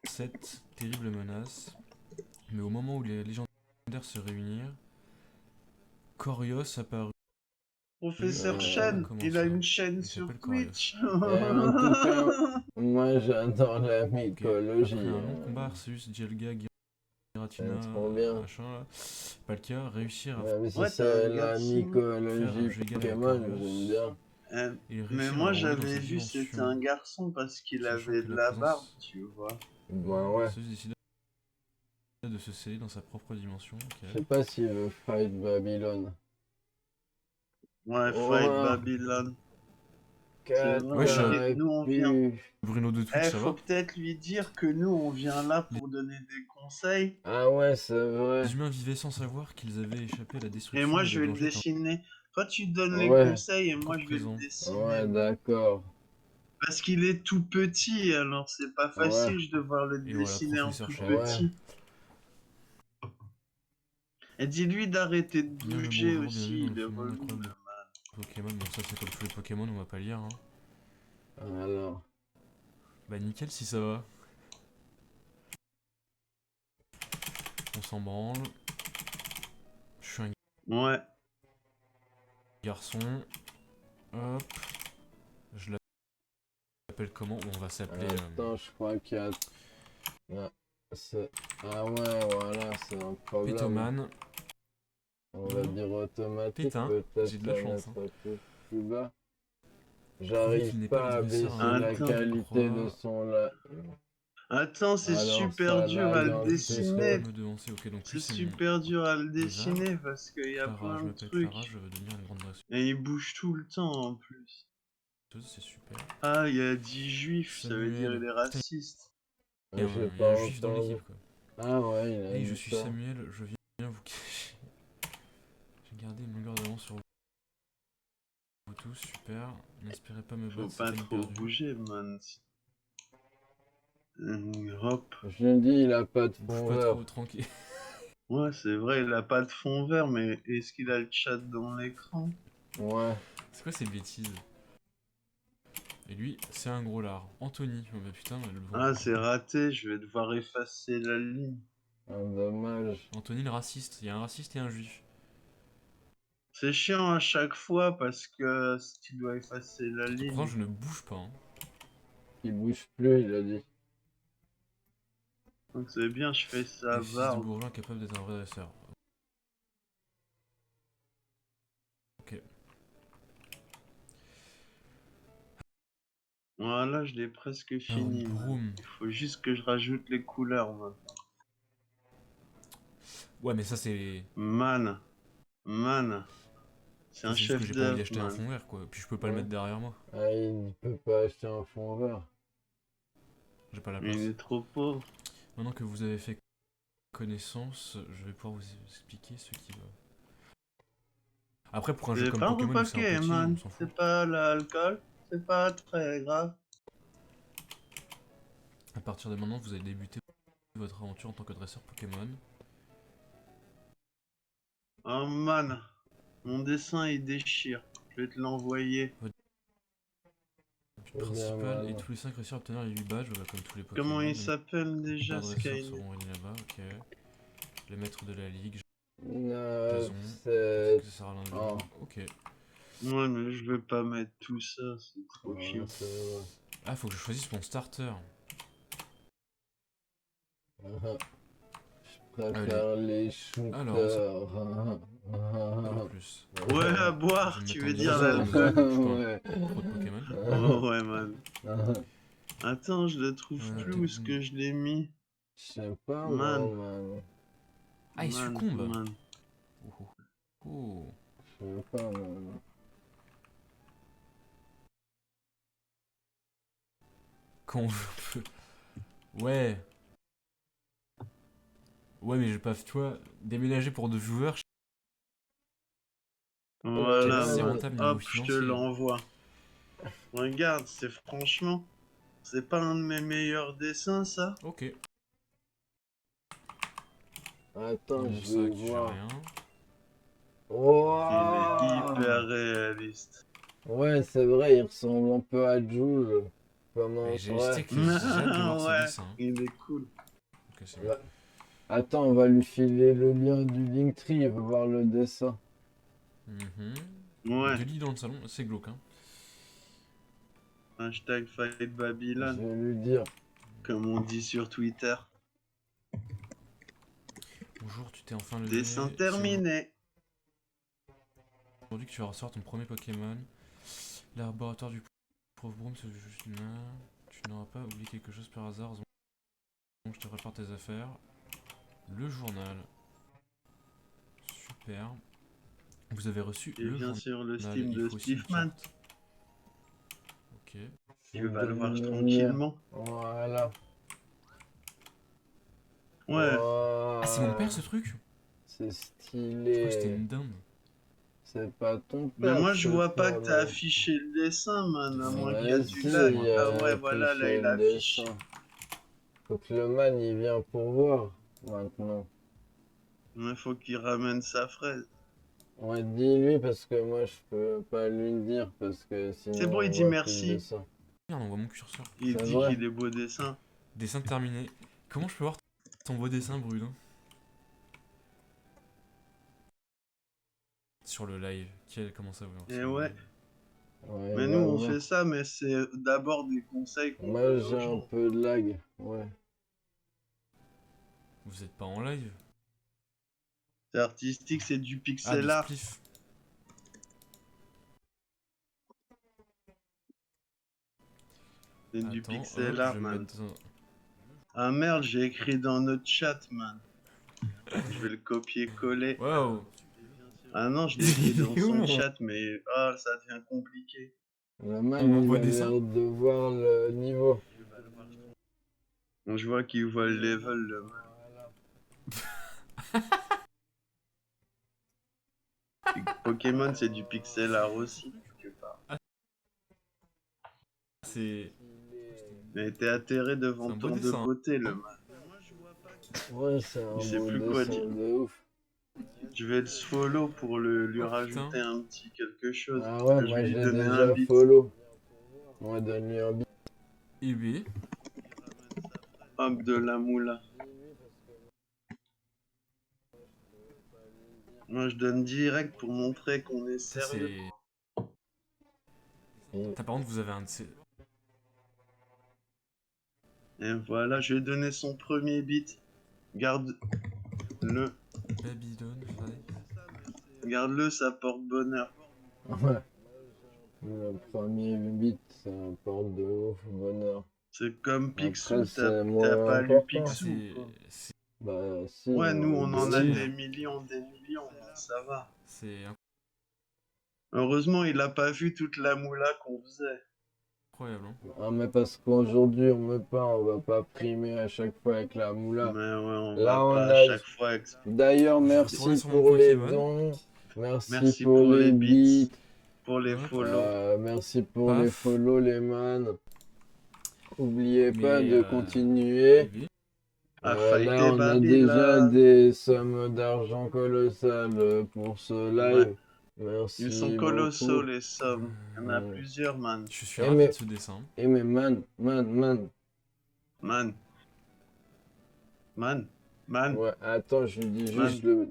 cette terrible menace. Mais au moment où les légendaires se réunirent, Corios apparut. Professeur Euh, Chen, comment il a ça? une chaîne Il sur s'appelle Twitch. en tout cas, moi j'adore la Ok. mycologie. Après un long combat, Arceus, Dialga, Giratina, trop bien. machin là, Palkia réussirent à Même si Ouais, t'as c'est un la garçon. faire mycologie un jeu égal avec Pokémon, Corios. j'aime bien. Et Mais réussirent moi à l'envoyer dans j'avais cette vu c'était dimension. un garçon parce qu'il Sachant avait que de la la barbe, présence- tu vois. Bah ouais. Arceus décida de se sceller dans sa propre dimension. Je sais pas s'il veut fight Babylone. Ouais, Oh. Fight Babylon. C'est vrai, Wesh, nous on vient. Bruno de Twitch, ça Faut va? peut-être lui dire que nous on vient là pour donner des conseils. Ah ouais, c'est vrai. Les humains vivaient sans savoir qu'ils avaient échappé à la destruction. Et moi et je le vais le danger était dessiner. Toi tu donnes les Ouais. conseils et moi encore je vais le présent. dessiner. Ouais, d'accord. Parce qu'il est tout petit, alors c'est pas facile, je devoir le Et voilà, dessiner en professeur tout Chen. petit. Et dis-lui d'arrêter de Bien le bouger bonjour, aussi, bienvenue il est dans le monde relou. incroyable de Pokémon. Bon, ça c'est comme tous les Pokémon, on va pas lire. Hein. Alors. Bah nickel si ça va. On s'en branle. Je suis un Ouais. garçon. Hop. Je l'appelle comment? On va s'appeler... Attends, je crois qu'il y a... Ah, ah ouais, voilà, c'est un problème. Pétoman. On va dire automatique, Pétain, peut-être j'ai de la chance, mettre un peu plus bas. qu'il J'arrive n'est pas pas à l'adversaire baisser à un la Attends. qualité crois. de son là. Attends, c'est Alors, super ça dur à lag le un Pas peu. dessiner. me devancer, ok, donc C'est lui c'est mon super dur à le lézard. dessiner parce qu'il y a Clara, plein je de m'appelle trucs. Clara, je veux devenir une grande dresseuse, Et il bouge tout le temps en plus. c'est super. Ah, il y a 10 juifs, ça veut dire Samuel. il est Putain, raciste. il y a J'ai un pas juif dans entendu. l'équipe quoi. Ah ouais, il a Hey, je dit suis ça. Samuel, je viens vous cacher. J'ai gardé une longueur d'avance sur vous tous, super. N'espérez pas me Faut battre, pas c'est peine trop perdue. bouger, man. Hop. Je lui dis, il a pas de Bouge fond pas vert. trop, tranquille. Ouais, c'est vrai, il a pas de fond vert, mais est-ce qu'il a le chat dans l'écran? Ouais. C'est quoi ces bêtises? Et lui, c'est un gros lard. Anthony, oh bah putain, le Ah, c'est raté, je vais devoir effacer la ligne. Ah, dommage. Anthony le raciste, il y a un raciste et un juif. C'est chiant à chaque fois parce que si tu dois effacer la Pourtant, ligne. je ne bouge pas. Hein. Il bouge plus, il a dit. Donc c'est bien, je fais ça Les fils de barbe. bourgeois capable d'être un vrai dresseur. Ok. Voilà, je l'ai presque Alors, fini. Man. Broom. Il faut juste que je rajoute les couleurs maintenant. Ouais, mais ça, c'est. Man. C'est C'est un juste que chef j'ai pas envie d'œuvre, d'acheter un man. fond vert, quoi. Puis je peux pas le Ouais. mettre derrière moi. Ah, il peut pas acheter un fond vert. J'ai pas la Mais place. il est trop pauvre. Maintenant que vous avez fait connaissance, je vais pouvoir vous expliquer ce qui va. Après, pour un jeu C'est comme pas Pokémon où c'est un repaqué, petit, man. on s'en fout. C'est pas l'alcool. C'est pas très grave. À partir de maintenant, vous allez débuter votre aventure en tant que dresseur Pokémon. Oh man. Mon dessin il déchire. Je vais te l'envoyer. Le but C'est bien, principal man. et tous les 5 réussir à obtenir les 8 badges, bah, comme tous les Pokémon. Comment il Les s'appelle déjà, dresseurs Skynet? seront réunis là-bas, ok. Les maîtres de la ligue, 9, Jason. 7. Ça sert à l'un de Oh. l'autre. Ok. Ouais, mais je vais pas mettre tout ça, c'est trop chiant. Ah, faut que je choisisse mon starter. Je préfère les shooters. Pas plus. Ouais, à Je boire, vais me tu mettre veux en dire dessous, l'alcool? Ouais. Trop de Pokémon. Oh ouais, man. Attends, je le trouve plus où est-ce que je l'ai mis. Je sais pas, Man. man. Ah, il Man, succombe. man. Oh. Oh. Je sais pas, man. Quand on peut. Ouais. Ouais, mais je vais pas, tu vois, déménager pour 2 viewers. Voilà, C'est man. rentable niveau Hop, je te financier. l'envoie. Regarde, c'est franchement... C'est pas un de mes meilleurs dessins, ça? Ok. Attends, Dans mon je vais sac, j'ai voir. rien. Oh. Il est hyper réaliste. Ouais, c'est vrai, il ressemble un peu à Jules. Comment Mais j'ai ouais. que j'ai hâte de voir Ouais, ce dessin. il est cool. Ok, c'est bien. Attends, on va lui filer le lien du Linktree, il va voir le dessin. Ouais. 2 lits dans le salon, c'est glauque, hein. Hashtag Fight Je Babylon, vais lui dire. comme on dit sur Twitter. Bonjour, tu t'es enfin levé. Dessin C'est terminé. aujourd'hui que tu vas ressortir ton premier Pokémon. Laboratoire du pauvre Broom, c'est juste une main. Tu n'auras pas oublié quelque chose par hasard. Donc je te prépare tes affaires. Le journal. Super. Vous avez reçu Et le bien journal. sûr, le Il Steam de faut aussi une Steveman. carte. Ok. Tu vas le voir Donne-lui le tranquillement. Voilà. Ouais. Oh, Ah, c'est mon père ce truc? C'est Je crois que c'était stylé. une dinde. C'est pas ton Mais père. moi, je vois c'est pas toi, que t'as man. affiché le dessin, man. À moins qu'il y Ouais, a si, du lag. il y a Ah ouais, voilà, là, affiché il le affiche. dessin. Faut que le man il vient pour voir maintenant. Il faut qu'il ramène sa fraise. Ouais, dis-lui parce que moi je peux pas lui le dire parce que sinon C'est bon, il on dit voit plus le merci. dessin. Merde, on voit mon curseur. Il C'est dit vrai. qu'il est beau dessin. Dessin terminé. Comment je peux voir ton beau dessin, Bruno? Sur le live. Comment ça, vous Et ouais. Ouais, Mais va nous, on voir. fait ça, mais c'est d'abord des conseils qu'on Moi donne j'ai aux un gens. peu de lag. Ouais. Vous êtes pas en live? C'est artistique, c'est du Ah, pixel du art. spliff. C'est du Attends, pixel hop, art, je vais me man. mettre dans... Ah merde, j'ai écrit dans notre chat, man. Je vais le copier-coller. Waouh. Ah non, je l'ai écrit dans Il est où, son mon- chat, mais ah, ça devient compliqué. Le On man, il m'envoie a des l'air de voir le niveau. Donc, je vois qu'il voit le level, le man. Pokémon, c'est du pixel art aussi, quelque part. C'est Mais t'es atterré devant un beau tant de dessin. beauté, le man. Ouais, c'est un Il sait beau plus quoi dessin dire. de ouf. Je vais le follow pour lui Oh, rajouter putain. un petit quelque chose. Ah ouais, Je moi vais je lui l'ai donner un déjà beat. follow. Moi, donne-lui un beat. EB. Hop, de la moula. Moi, je donne direct pour montrer qu'on est Ça, sérieux. c'est. Par contre, vous avez un de ces. Et voilà, je vais donner son premier beat. Garde-le. Babylone 5. Garde-le, ça porte bonheur. Ouais. Le premier beat, ça apporte de ouf bonheur. C'est comme Picsou, Après, c'est t'as moins pas lu important. Ah, Picsou ou quoi? c'est. Bah, si. Ouais, nous, on en a style. des millions, donc ça va. C'est Heureusement, il a pas vu toute la moula qu'on faisait. incroyable. Hein. Ah, mais parce qu'aujourd'hui, on va pas primer à chaque fois avec la Mais moula. ouais, on Là, va on pas a- à chaque fois. D'ailleurs, Je vais merci retourner sur mon pour les Pokémon. dons. Merci Merci pour les beats, beats. pour les Hop. follow. Merci pour les Paf. follow, les man. Oubliez pas Mais, de continuer. EB. À Là, fighter on a déjà Babylone. des sommes d'argent colossales pour ce live. Ouais. Merci Ils sont colossaux, beaucoup. les sommes. Il y en a Ouais. plusieurs, man. Je suis Eh, ravi mais- de ce dessin. Eh mais man. Man. Ouais, attends, je lui dis Man. juste le...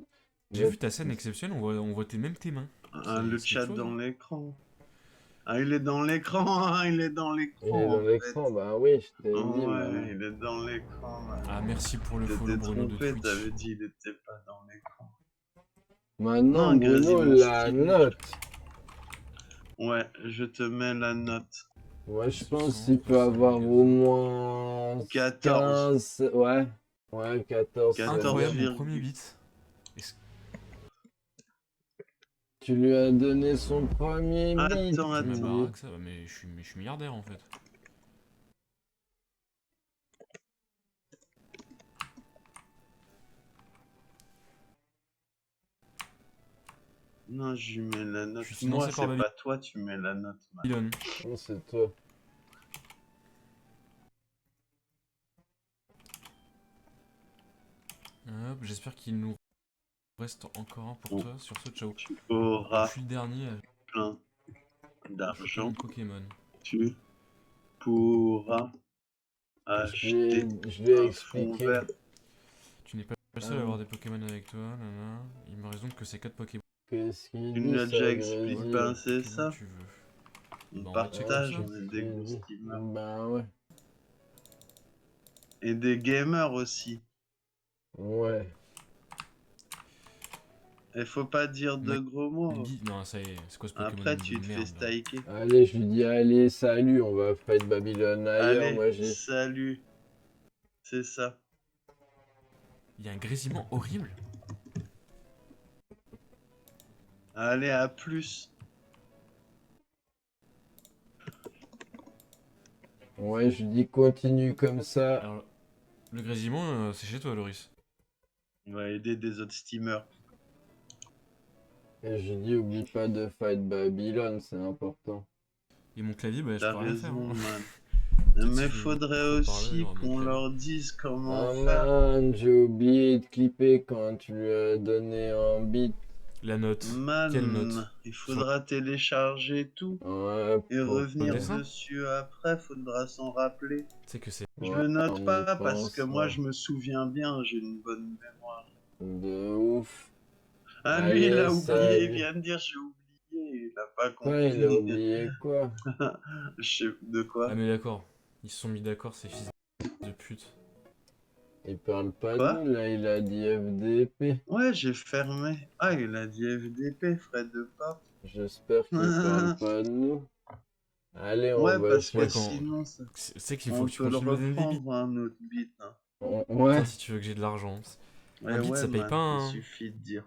J'ai vu ta scène exceptionnelle, on voit même tes mains. Le C'est chat quelque chose, dans hein. l'écran. Ah, il est dans l'écran, hein, il est dans l'écran. Il est dans en l'écran, fait. bah oui, je t'ai dit, Ouais, man. il est dans l'écran, man. Ah, merci pour le follow, T'étais Bruno de trompé, Twitch. t'avais dit il était pas dans l'écran. Maintenant, Non, Bruno, quasiment la stylé. note. Ouais, je te mets la note. Ouais, je pense qu'il peut avoir au moins 14. 15... Ouais, 14. 14. Incroyable, mon 14,. premier beat. Tu lui as donné son premier beat. Attends, Mais attends. bah, que ça, mais je suis milliardaire en fait. Non, je lui mets la note. Je suis Moi, financé par c'est pas toi, tu mets la note, man. Babylone. Oh, c'est toi. Hop, j'espère qu'il nous reste encore un pour Oh. toi. Sur ce, ciao. Tu Je auras suis le dernier à plein choper d'argent. mon Pokémon. Tu pourras acheter Je lui ai un fond expliqué. vert. Tu n'es pas le seul à avoir des Pokémon avec toi. Nana. Il me reste donc que ces 4 Pokémon. Qu'est-ce qu'il Tu dit, nous as déjà ça, expliqué, Grésil? ben c'est Pokémon ça. tu veux. On Bah, on va checker partage, ça. on est des gros steamers. Bah ouais. Et des gamers aussi. Ouais. Il faut pas dire de Ma- gros mots. Non, ça y est, c'est quoi ce Pokémon Après, de tu te fais merde, là stiker. Allez, je lui dis, allez, salut, on va fight Babylone ailleurs. Moi, Allez, j'ai... salut. C'est ça. Il y a un grésillement horrible. Allez, à plus. Ouais, je lui dis, continue comme ça. Alors, le grésillement, c'est chez toi, Loris. On va aider des autres steamers. Et je lui dis, oublie pas de fight Babylone, c'est important. Et mon clavier, bah, je T'as peux rien faire. raison, hein. man. Peut-être Mais que faudrait faut parler, aussi genre, qu'on mon clavier. leur dise comment Oh faire. man, j'ai oublié de clipper quand tu lui as donné un beat. La note. Man, Quelle note? il faudra télécharger tout Ouais, et pour- revenir dessin dessus après, faudra s'en rappeler. Tu sais que c'est. Je Ouais, le on note y pas parce pense, que moi ouais. je me souviens bien, j'ai une bonne mémoire. De ouf. Ah lui il Allez, a oublié, salut. il vient de dire j'ai oublié, il a pas Quoi, il a compris. oublié quoi? Je sais de quoi. Ah, mais d'accord. Ils se sont mis d'accord, ces fils de pute. Il parle pas Quoi? de nous, là, il a dit FDP. Ouais, j'ai fermé. Ah, il a dit FDP, Fred de Porte. J'espère qu'il parle pas de nous. Allez, on Ouais, va parce se que Ouais, quand- sinon, C'est qu'il faut on que tu peut le continues de me donner des bits. reprendre un autre beat. Hein. Ouais. Putain, si tu veux que j'ai de l'argent. Un beat, Ouais, ça paye man, pas il un suffit de dire.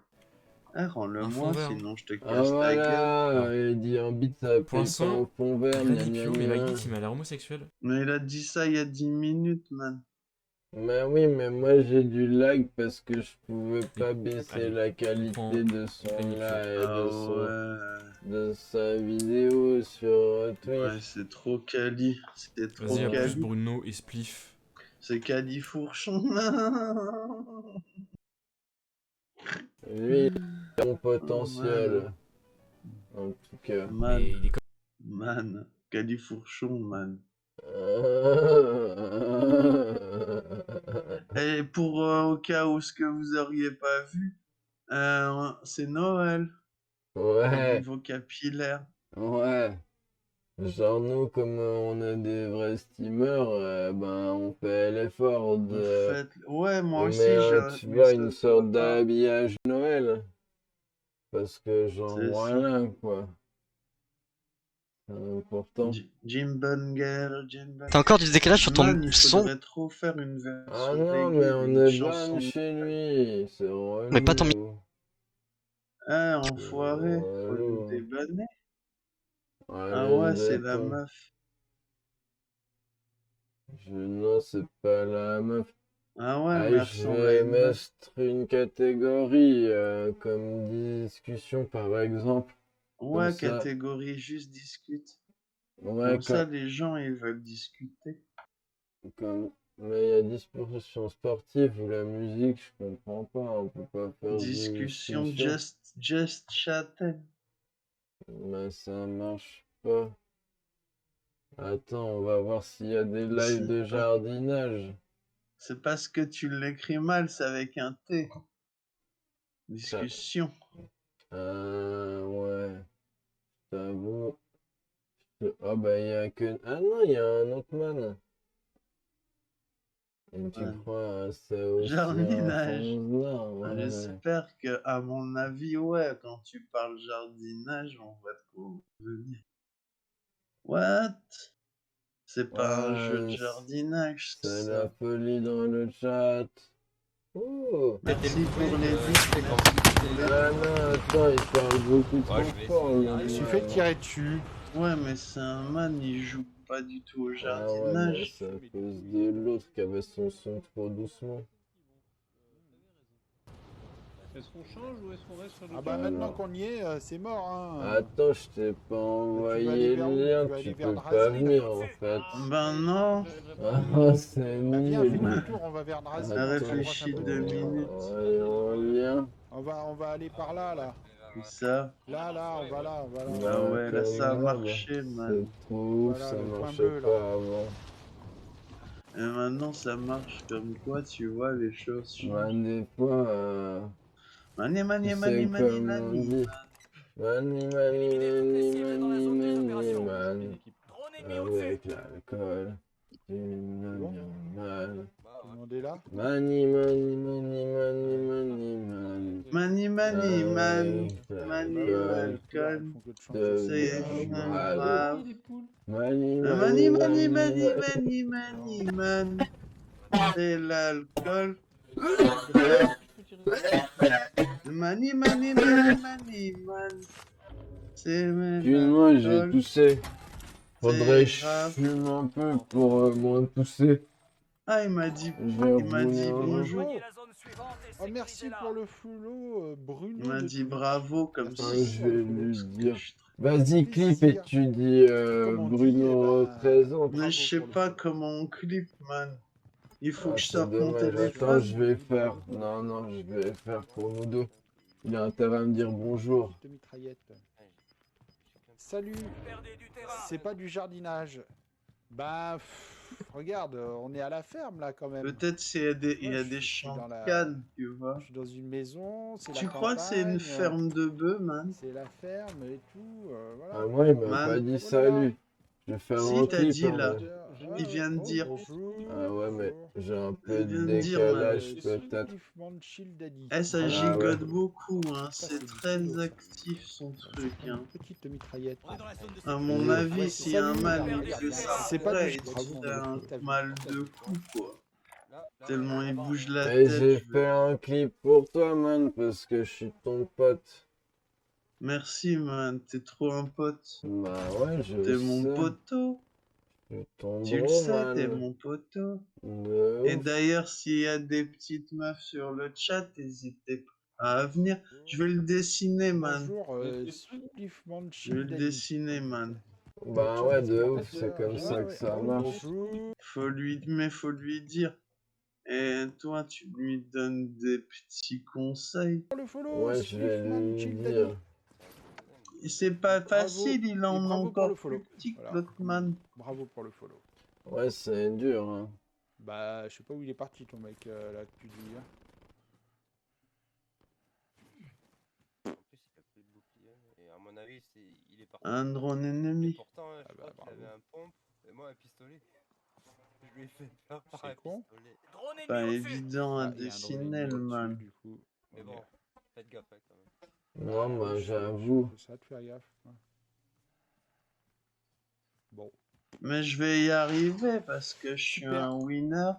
Ah, fond rends-le-moi, vert. sinon je te Ah casse ta gueule. voilà, il dit un beat ça Pour paye pas l'instant, au fond vert, rien gna dit gna Pio, mais gna. Mike il m'a l'air homosexuel. Mais il a dit ça il y a 10 minutes, man. Mais oui, mais moi j'ai du lag parce que je pouvais pas baisser allez, la on prend qualité de son Rémi là et Ah de sa vidéo sur ouais. Twitch. Ouais, c'est trop quali. C'est trop Vas-y, à plus quali. Bruno et Spliff. C'est califourchon. Lui, il a bon potentiel. En tout cas. Man, Mais il est man, califourchon, man. Et pour au cas où ce que vous auriez pas vu, c'est Noël au Ouais, niveau capillaire. ouais. Genre nous, comme on a des vrais steamers, ben on fait l'effort En de fait, ouais, moi aussi, tu mais vois, ça une se sorte voit pas. d'habillage Noël. Parce que genre C'est ça. voilà quoi. C'est important. Jim Bunger, Jim Bunger. T'as encore du décalage sur ton Man, il son, faudrait trop faire une version Ah non, reggae mais on d'une est chanson. ban chez lui, c'est relou. mais pas ton Ah, enfoiré, faut nous Relou. débanner. Ah, Ah laisse ouais, c'est de la ton- meuf. Non, c'est pas la meuf. Ah ouais, Ah, mais elle je ressemble à vais une meuf. mettre une catégorie comme discussion par exemple. Ouais, ça. catégorie juste discute. Ouais, Comme ça, les gens, ils veulent discuter. Mais il y a discussion sportive ou la musique, je comprends pas. On peut pas faire Discussion discussion. just chatting. Mais ça marche pas. Attends, on va voir s'il y a des lives de jardinage. C'est parce que tu l'écris mal, c'est avec un T. Discussion. Ouais. J'avoue. Ah bah il y a que... Ah non, il y a un autre man. Et tu Ouais. crois, c'est aussi Jardinage. Alphonse là, ouais. J'espère que, à mon avis, ouais, quand tu parles jardinage, on va te convenir. What? C'est pas un jeu de Ouais, jardinage, c'est ça. la folie dans le chat. Oh. Merci pour les bits. Ah non, attends, il parle beaucoup trop fort. Il suffit de tirer dessus. Ouais, mais c'est un man, il joue pas du tout au Ah ouais, mais jardinage. c'est à cause de l'autre qui avait son son trop doucement. Est-ce qu'on change ou est-ce qu'on reste sur le Ah bah maintenant qu'on y est, c'est mort. Hein. Attends, je t'ai pas envoyé vers le où? Tu lien, vas aller tu vers peux le pas Drazi, venir en fait. Ben non. Ah, c'est Bah viens, nul. fais demi-tour, on va vers Drazi. Attends, on se rapproche réfléchis un peu 2 du truc. minutes. Voyons le lien. On va aller par là, là. Tout ça. Là, on va là, on va là. Bah ouais, là ça a comme d'hab, marché, man. C'est trop ouf, Voilà, ça le point marchait bleu, là. pas avant. Et maintenant ça marche comme quoi, tu vois, les choses Bah, changent. des fois, Mani, mani, tu mani, sais mani, comme on mani. dit. Mani, mani, mani, mani, mani, man. Avec l'alcool, tu me Bon. viens mal. Tout le monde est là. Mani, mani, mani, mani, mani, man. Mani, mani, man. Avec Mani, l'alcool, l'alcool. Ils font que de changer. C'est mal. grave. Mani, Mani, mani, mani, mani, mani. mani, mani, man. C'est l'alcool. Mani, mani, mani, mani, man. C'est Excuse-moi, j'ai l'alcool. toussé. Faudrait que je grave. fume un peu pour moins tousser. Ah, il m'a dit Je vais bonjour. Bonjour. Oh, merci pour le follow, Bruno. Il m'a de dit Twitch. bravo comme Ah, ça. je vais lui Parce que dire. je- Vas-y, clip et tu dis Comme on dit, Bruno eh ben, présente. Mais je sais pour le pas follow. comment on clip, man. Il faut Ah, que je c'est sorte mon dommage. Attends, téléphone. je vais faire. Non, je vais faire pour nous deux. Il a intérêt à me dire bonjour. Petite mitraillette. Salut. C'est pas du jardinage. Bah, regarde, on est à la ferme là quand même. Peut-être s'il y a des, il y a Ouais, des je suis champs dans la- de canne, tu vois. Je suis dans une maison, c'est la Tu crois que c'est une campagne, ferme de bœufs, man? C'est la ferme et tout, voilà. Ah, moi, il m'a Man. pas dit Voilà. salut. Je vais faire Si, un t'as clip. dit, hein, là. moi. Il vient de dire. Bonjour. Ah ouais, mais j'ai un peu viens de de dire, décalage Sweet peut-être. Leaf Manchill Daddy. Eh, ça Ah gigote ouais. beaucoup, hein. Ça, C'est du très philo, ça. actif son truc, Une hein. petite mitraillette. À mon Ouais, avis, s'il y a un salut, man regarde, qui regarde, fait ça c'est pas après, du il se bravo, fait un t'as vu, mal t'as de vu. cou, quoi. Tellement il bouge la Et tête. j'ai je fait vais- un clip pour toi, man, parce que je suis ton pote. Merci, man. T'es trop un pote. Bah ouais, je T'es le mon sais. poteau. Je suis ton Tu le bro, sais, t'es man. mon poteau. De Et ouf. d'ailleurs, s'il y a des petites meufs sur le chat, n'hésitez pas à venir. Je vais le dessiner, man. Bonjour, Sweet Leaf Je vais Manchill le Daddy. dessiner, man. Bah ouais, de ouf, c'est comme ça que ça marche. Bonjour. Faut lui dire. Et toi, tu lui donnes des petits conseils. Le follow, Ouais, je vais Sweet lui Manchill dire. Daddy. C'est pas Bravo. facile, il Et en a bravo pour le encore follow. plus petit que Voilà. l'autre man. Bravo pour le follow. Ouais, c'est dur, hein. Bah, je sais pas où il est parti ton mec là que tu dis. Hein. En plus, il a plus de bouclier. Et à mon avis, il est parti. Un drone Et ennemi. pourtant, je Ah crois bah, qu'il bravo. avait un pompe et moi un pistolet. Je lui ai fait peur par C'est un con. pistolet. Pas évident à Ah, il y a un drone dessiner, ennemi le au-dessus, man. du coup. Mais bon, faites gaffe hein, quand même. Non, bah oui, j'avoue. C'est ça de faire gaffe. Ouais. Bon. Mais je vais y arriver parce que je suis Super. un winner.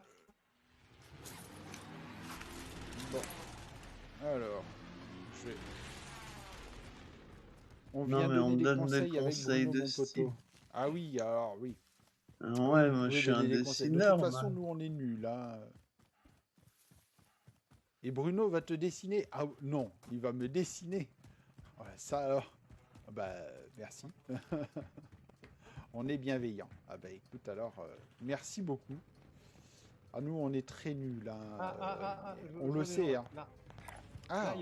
Bon. Alors, je vais... On Non, vient mais donner on des donne conseils des avec conseils Bruno, de mon style. poteau. Ah oui, alors oui. Ouais, Oui, vous moi pouvez je suis un donner des conseils. De dessineur, toute façon, man. nous, on est nuls, hein. Et Bruno va te dessiner. Ah non, il va me dessiner. Ouais, ça alors. Ah bah, merci. On est bienveillant. Ah bah écoute, alors, merci beaucoup. Ah, nous, on est très nuls, hein. On le sait, hein. Ah,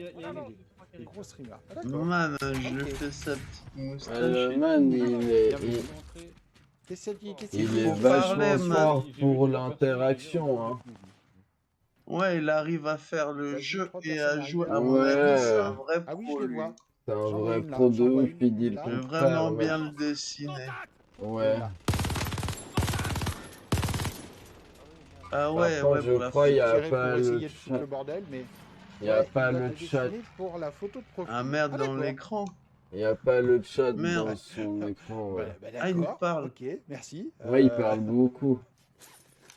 les gros streamers. Ah, d'accord. Man, je lui Ok. fais sa petite moustache. Le et man, tout. il est, Bienvenue. Qu'est-ce il qu'il est faut vachement parler, man. fort pour l'interaction, hein. Ouais, il arrive à faire le Vas-y, jeu 3 et personnes à jouer. arrivées. À mon avis, c'est un Ouais, vrai Ah oui, pro, je les lui. vois. c'est un J'en vois vrai une là, pro de j'en vois ouf, une il dit le là. Je vais contraire, vraiment mec. bien le dessiner. Ouais. Là. Ah ouais, Par contre, ouais, je pour la crois il n'y a Tiré pas pour le essayer de foutre chat. le bordel, mais Il n'y a ouais, pas il va le te chat. dessiner pour la photo de profil. Ah merde, Ah, dans d'accord. l'écran. Il n'y a pas le chat Merde. dans son écran, ouais. Bah, Ah, il me d'accord. parle. Ok, merci. Ouais, il parle beaucoup.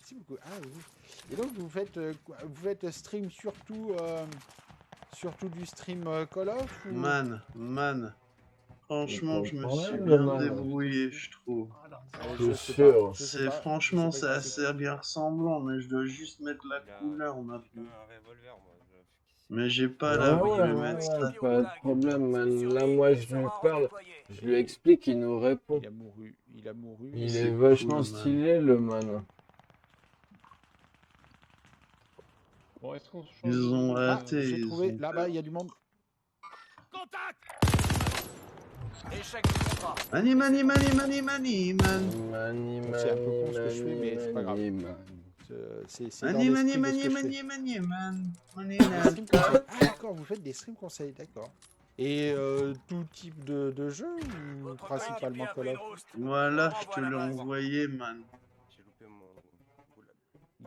Merci beaucoup. Ah oui. Et donc vous faites stream surtout du stream Call of ou... Man. Franchement, je me comprends suis rien, bien le man. débrouillé, je trouve. Je sais sûr. pas, je sais C'est pas, franchement, je sais c'est pas assez bien ressemblant, mais je dois juste mettre la couleur Il a maintenant. un revolver, moi. Mais j'ai pas Ouais, la ouais, je vais ouais, mettre ouais, ça. pas de problème, man. Là, moi, je lui parle, je lui explique, il nous répond. Il a mouru. Il C'est est vachement cool, man. stylé, le man. Bon, est-ce qu'on se change Ils ont de- raté. J'ai ils trouvé, ont là-bas, il y a du monde. Mani, man. Mani, C'est un peu con ce que je fais, mais c'est pas grave. man. C'est dans l'esprit de ce que je fais. Des streams conseils. Ah d'accord, vous faites des streams conseils, d'accord. Et tout type de jeu ou principalement Call of? Voilà, je te l'ai envoyé, man. J'ai loupé mon boulot.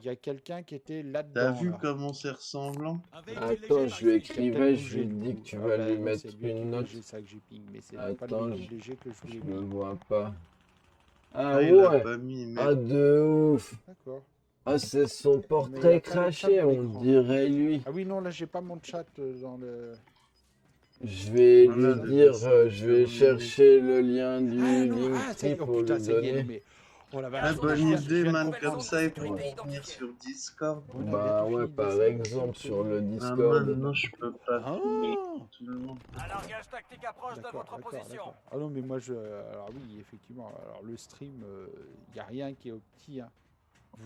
Il y a quelqu'un qui était là-dedans. T'as vu là. comment c'est ressemblant? Attends, je lui écrivais, je lui Peut-être dis que tu Ah vas bah lui non, mettre c'est lui une qui note. léger, ça que j'ai ping, mais c'est pas Attends, le véhicule léger que je je voulais le mettre. vois pas. Ah Ah, il l'a ouais. pas mis, mais... Ah de ouf. D'accord. Ah c'est son Mais il portrait a pas le chat craché, dans on l'écran. dirait lui. Ah oui, non, là j'ai pas mon chat dans le... Je vais Voilà, lui le dire, dessin je vais sur chercher le lien du Ah non, ah ça y est, Linktree oh pour putain, lui ça y est, non donner. mais... Oh la Ah, vache, bonne je idée, viens de man, comprendre. comme ça, ils pourront venir sur Discord. On a Bah bientôt ouais, fini de par dessiner, exemple sur le Ah, Discord. man, non, je peux pas Ah tout le monde. D'accord. Ah non, mais moi, alors oui, effectivement. Alors, le stream, il n'y a rien qui est opti. Hein.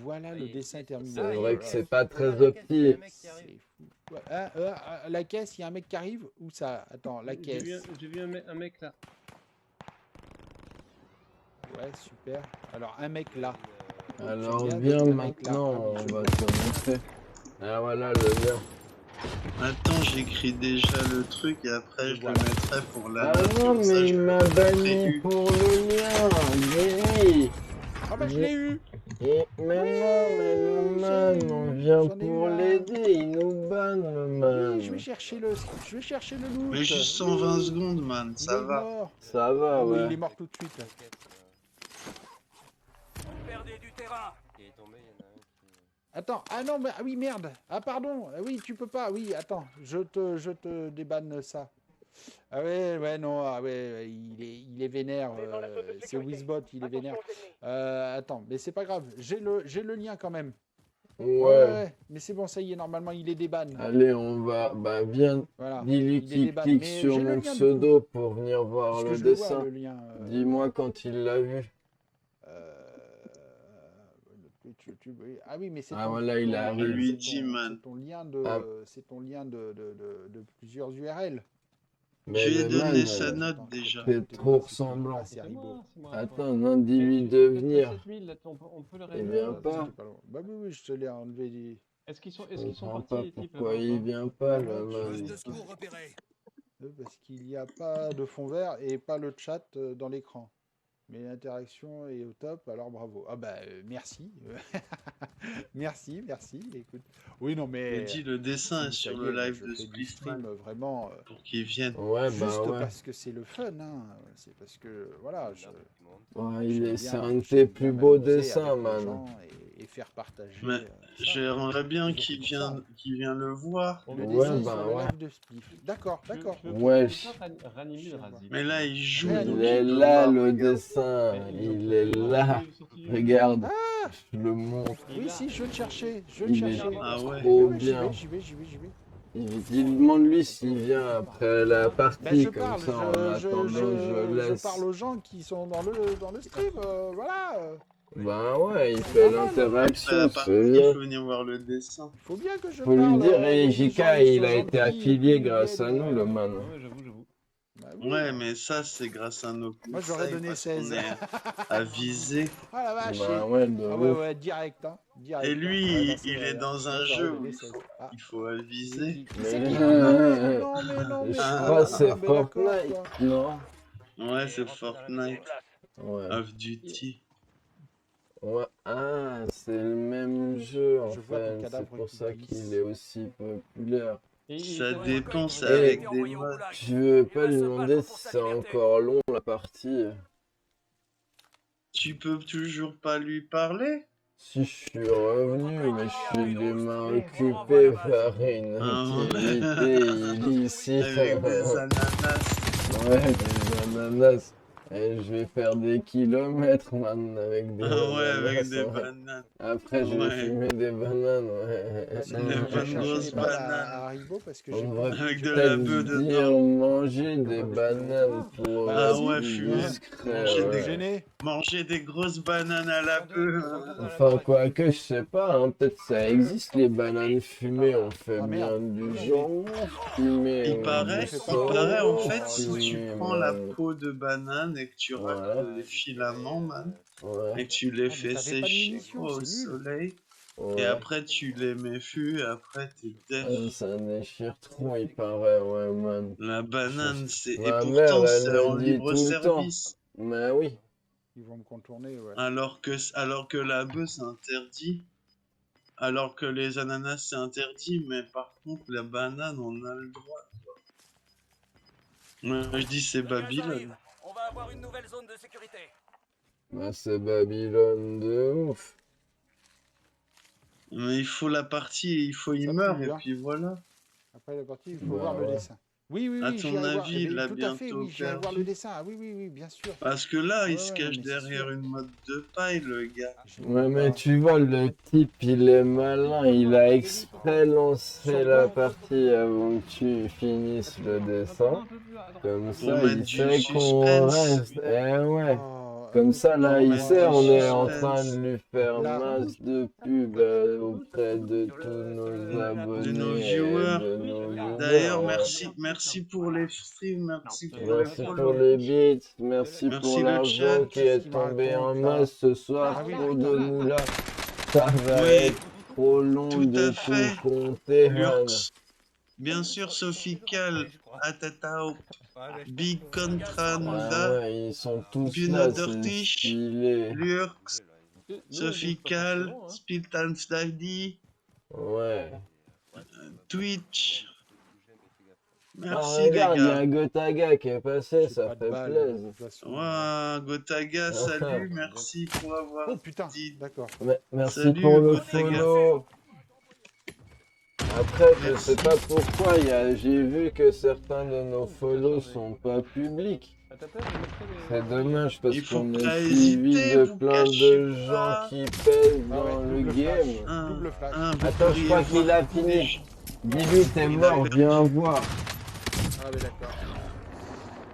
Voilà, le dessin est terminé. C'est vrai que Voilà. c'est pas très opti. C'est fou. Ouais, la caisse, il y a un mec qui arrive? Où ça? Attends, la caisse. J'ai vu un mec là. Ouais, super. Alors, un mec là. Alors Génial, viens un mec là. maintenant, Ah oui, on je va vois. te montrer. Ah voilà le lien. Attends, j'écris déjà le truc et après je Voilà. le mettrai pour la Ah note, non, comme ça, mais je il peux m'a rentrer banni une. pour le lien. Dis-lui. Oh bah je l'ai eu. Mais non, mais le man, on vient j'en ai eu pour un. l'aider, il nous banne le man. Oui, je vais chercher le loot. Mais juste 120 secondes, man, Il ça est va. mort. Ça va, Oui, il est ouais. mort tout de suite. Qui est tombé, il y en a un qui. Attends, ah non, mais ah oui, merde. Ah pardon, ah oui, tu peux pas. Oui, attends, je te débanne ça. Ah ouais, non, ah ouais, il est vénère. C'est Wizbot, il est vénère. Attends, mais c'est pas grave. J'ai le lien quand même. Ouais. Mais c'est bon, ça y est, normalement, il est déban. Allez, on va. Bah, viens. Voilà. Dis-lui il est qu'il déban. clique Mais sur j'ai le mon lien, du pseudo pour venir coup, voir parce que le je le vois, dessin. le lien. Dis-moi quand il l'a vu. Oui. Ah oui, mais c'est Ah, ton, voilà, il ton- arrive. Je lui c'est dis, ton- man. c'est ton lien de, Ah. c'est ton lien de plusieurs URL. Mais Je lui ai le donné man, sa Attends, note attends, déjà. fait c'est trop qui ressemblant. Ah, c'est Haribo. Attends, non, dis-lui de venir. On peut le Il réveiller. vient Attends, pas. c'était loin. Bah oui, je te l'ai enlevé. Est-ce qu'ils sont, Je est-ce qu'ils sont comprends partis pas les types pourquoi là-bas il ou pas vient pas, le Plus man. de secours parce qu'il n'y a pas de fond vert et pas le chat dans l'écran. Mais l'interaction est au top, alors bravo. Ah bah merci. merci. Écoute. Oui, non, Je mais dis, le dessin est ça sur y le est, moi, live je de fais du stream Spliffman vraiment pour qu'ils viennent. Ouais, bah juste ouais. parce que c'est le fun. Hein. C'est parce que, voilà, Ouais, j'aime c'est bien- un de tes j'aime plus bien beaux m'amuser dessins, avec les man. gens et faire partager Mais ça. j'aimerais bien Surtout qu'il pour ça. vienne le voir. On Le me Ouais, dessin dit- est bah sur le ouais. live de Spliff. D'accord. Je veux Wesh. pas ranimer le Razip. Mais là, il joue, Réanime. donc Il est il peut là, voir. le Regarde. dessin. Mais ils Il ont est sorti- là. ils ont sorti- Regarde. Je le montre. Et Oui, là- si, je vais le chercher. Il est Ah ouais. trop J'y bien. vais. Demande-lui s'il vient après la Ben, partie, je comme parle, ça, en attendant, je je laisse. parle aux gens qui sont dans le stream, voilà. Bah ouais, il fait normal. Après l'interaction, la partie, c'est il bien. faut venir voir le dessin. Il faut bien que je Faut lui parle. dire, les et gens, JK, ils il sont a été gentils, et puis affilié ils grâce à viennent, nous, le man. Ouais, j'avoue. Bah oui. Ouais, mais ça, c'est grâce à nos conseils. Moi, j'aurais donné parce 16. qu'on est avisé. Ah la vache. Bah ouais, de Ah ouf. ouais, direct, hein. Direct, Et hein. lui, Ouais, non, c'est il vrai, est hein. dans Moi, un j'aurais jeu où donné il 16. faut, Ah, il faut c'est aviser. qui Mais c'est qui Non, mais je je crois que c'est mais d'accord, Fortnite, quoi. non? Ouais, c'est Fortnite. Ouais. Off Duty. Ouais. Ah, c'est le même jeu, en Je vois ton fait. cadavre C'est pour qui ça glisse. qu'il est aussi populaire. Ça dépend, c'est Et- avec des modes. Je veux pas lui demander si c'est encore long, la partie. Tu peux toujours pas lui parler? Si je suis revenu, mais je suis les mains occupées par une Ah ouais. activité illicite. Avec des ananas. Ouais, des ananas. Et je vais faire des kilomètres, man, avec des Ah ouais, ananas. avec des ouais. bananes. Après, je vais Ouais. fumer des bananes, ouais. Parce que Des j'ai bonnes cherché grosses les balles bananes. à Haribo parce que On j'ai devrait Avec de la peut-être bœuf dire dedans. manger des bananes pour Bah, Ah vas-y. ouais, plus fumer. discret, Manger Vous des- ouais. gênez. Manger des grosses bananes à la bœuf. Enfin, quoique, je sais pas, hein, peut-être ça existe les bananes fumées, on fait Ah, bien merde. du jambon fumé. Il ou paraît, du il pas paraît en saumon fait, si tu fumé, prends la man. peau de banane et que tu Ouais. racles les filaments, man, Ouais, et que tu les Ah, mais fais t'avais pas de sécher munitions, quoi, au c'est nul. soleil, et ouais. après tu les mets fût, et après t'es def. Ça déchire trop, il paraît, ouais, man. La banane, c'est... Et Ma mère, pourtant, elle c'est en me dit libre tout le temps. service. Mais oui. Ils vont me contourner, ouais. Alors que la bœuf, c'est interdit. Alors que les ananas, c'est interdit, mais par contre, la banane, on a le droit. Moi, je dis c'est Babylone. On va avoir une nouvelle zone de sécurité. Bah, c'est Babylone de ouf. Mais il faut la partie, il faut y Ça meurt, pue, et hein. puis voilà. Après la partie, il faut Bah, voir le ouais. dessin. Oui, À oui, ton j'irai voir. avis, il l'a tout à fait, bientôt oui, j'irai voir perdu. le dessin. Ah, oui, bien sûr. Parce que là, il Ouais, se ouais, cache mais c'est derrière sûr. une mode de paille, le gars. Je ne Ouais, vois mais pas. tu vois, le type, il est malin. Il a exprès lancé Sur la quoi partie avant que tu finisses le dessin. Comme Pour ça, mettre il du sait qu'on suspense. reste. Eh ouais. Oh, Comme ça, là, Pour il mettre sait, du on est en train suspense. de lui faire Là. masse de pub auprès de tous nos abonnés De nos et viewers. de nos viewers. D'ailleurs, ouais. merci pour les streams, merci pour les Merci pour follow. les bits, merci Merci pour le l'argent chat. qui est Qu'est-ce qu'il me tombé en raconte, là masse ce soir. Ah oui. Trop de moula. Ça va Oui, être trop long tout de à fait. tout compter, man. Lurx. Bien sûr, Sophie Cal, Atatao, Big Ah Contranda, ouais, ils sont tous Buna là, c'est Dirtish, stylé. Lurx, Sophie Cal, Spiltan Daddy, Ouais. Twitch. Ah, Merci les regarde, il y gars. a Gotaga qui est passé, J'ai ça pas de fait balles, plaisir. de toute façon. Ouah, Gotaga, salut, merci pour avoir Oh putain, dit. d'accord. Merci Salut, pour le Gotaga. follow. Après, je sais pas pourquoi, j'ai vu que certains de nos follows sont pas publics. C'est dommage parce Il faut qu'on pas est suivi hésiter, de vous plein cachez de gens pas. qui pèsent Ah dans ouais, le double game. flash, double flash. vous Attends, je pourriez crois qu'il voir a tous les fini. gens. Dis-lui, t'es Il a mort, perdu. viens voir. Ah ouais, d'accord.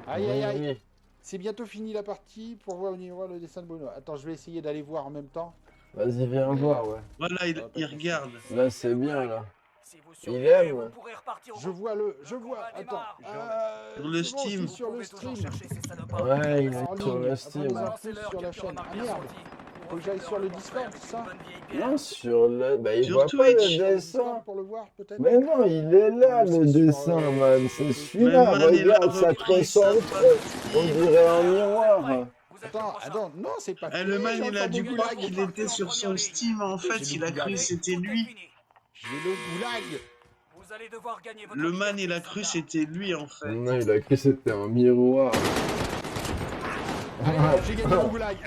Aïe aïe aïe. Oui. C'est bientôt fini la partie pour voir le dessin de Bruno. Attends, je vais essayer d'aller voir en même temps. Vas-y, viens voir, ouais. Voilà, il regarde. Là, c'est bien, là. Il aime. Je vois attends. Sur le c'est bon, je Steam. suis sur le stream. Ouais, il En est sur ligne. le Steam. Apprenez-en plus sur la chaîne. Ah merde. Faut que j'aille sur le Discord, c'est ça? Non, sur le... Bah, il Sur voit pas Twitch. le dessin. Discord pour le voir, peut-être? Mais non, il est là, Non, le c'est sur, dessin, man. C'est celui-là, Mais man, il a regarde, ça te repris ressemble sa trop. On dirait un miroir. Attends, non, c'est pas Eh, le man, j'ai il a encore dû mon croire goulag. qu'il était sur son Steam. En fait, J'ai il le a cru goulag. que c'était lui. J'ai le goulag. Vous allez devoir gagner votre Le man, liberté, il a cru que soldat. c'était lui, en fait. Non, il a cru que c'était un miroir. Allez, bon, j'ai gagné mon goulag.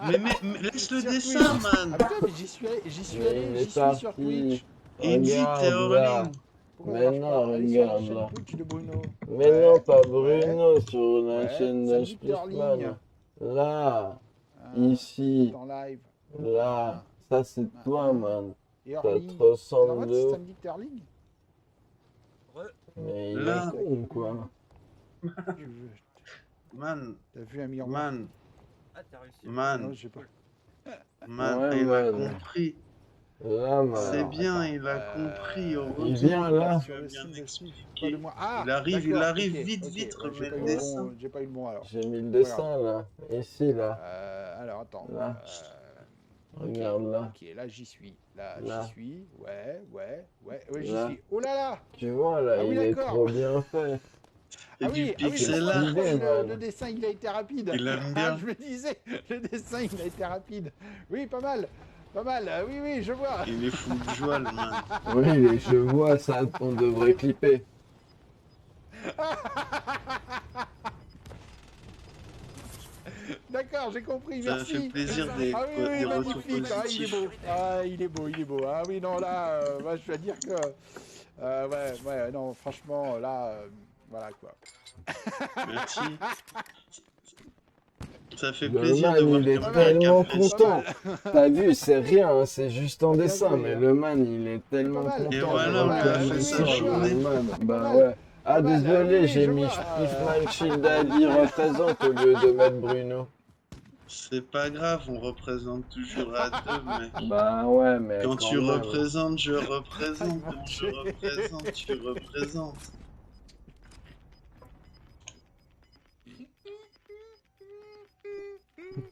Mais laisse le Sur dessin, Twitch. man. Ah putain, mais j'y suis allé, Mais il j'y est suis sur parti. Twitch. Il dit t'es Regarde hors là. ligne. Pourquoi Mais ça marche non, pas? Allez sur la regarde chaîne là. Twitch de Bruno. Mais Ouais, non, pas ouais, Bruno, sur la ouais, chaîne ça de me dit que t'es hors ligne. Spliffman. Là, Ah, ici, t'es en live. là. Ça, c'est toi, man. Et hors Ça ligne. te Alors, ressemble de ça ouf. me dit que t'es hors ligne. Mais il Là. est con, quoi. Tu veux- Man, T'as vu un miroir? man, Ah, t'as réussi. Non, man, je sais pas. man, Ouais, il a man. compris. Là, man. C'est bien, attends, il a compris. il Heureusement. vient là. Sur le bien site de expliqué. Twitch, pas de moi. Ah, Il arrive d'accord, vite, ok, vite, ok, vite, ouais, remets le dessin. j'ai pas eu le bon alors. J'ai mis le dessin, là. Ici, là. Alors attends. Là. Ok, Regarde là. Ok, là j'y suis. Là, Là. j'y suis. Ouais, j'y Là. suis. Oh là là! Tu vois, là, Ah oui, il est d'accord. trop bien fait. Et du je pixel comprends art. pourquoi idée, man. le dessin il a été rapide. Il aime Ah, bien. je me disais, le dessin il a été rapide. Oui, pas mal. Pas mal. Oui, je vois. Il est fou de joie, le man. Oui, je vois ça, on devrait clipper. D'accord, j'ai compris, Ça merci. fait plaisir des, Ah oui, des magnifique. retours Ah, il est positifs. beau. Ah, il est beau. Ah oui, non, là, moi, je dois dire que... ouais, non, franchement, là, voilà, quoi. Merci. Ça fait Le plaisir man, de voir il est quelqu'un tellement qui a fait ça. content. T'as vu, c'est rien, hein, c'est juste en Bien dessin, joué, mais hein. le man, il est tellement Pas mal. content. Et voilà, d'avoir on lui a terminé fait ça, sa le journée. man. Bah mal. ouais. Ah, Pas mal, désolé, oui, j'ai je mis vois. Spliffman Shield Daddy représente au lieu de mettre Bruno. C'est pas grave, on représente toujours à deux, mec. Bah ouais, mais Quand tu même. représentes, je représente. Ah, Quand je représente, tu représentes.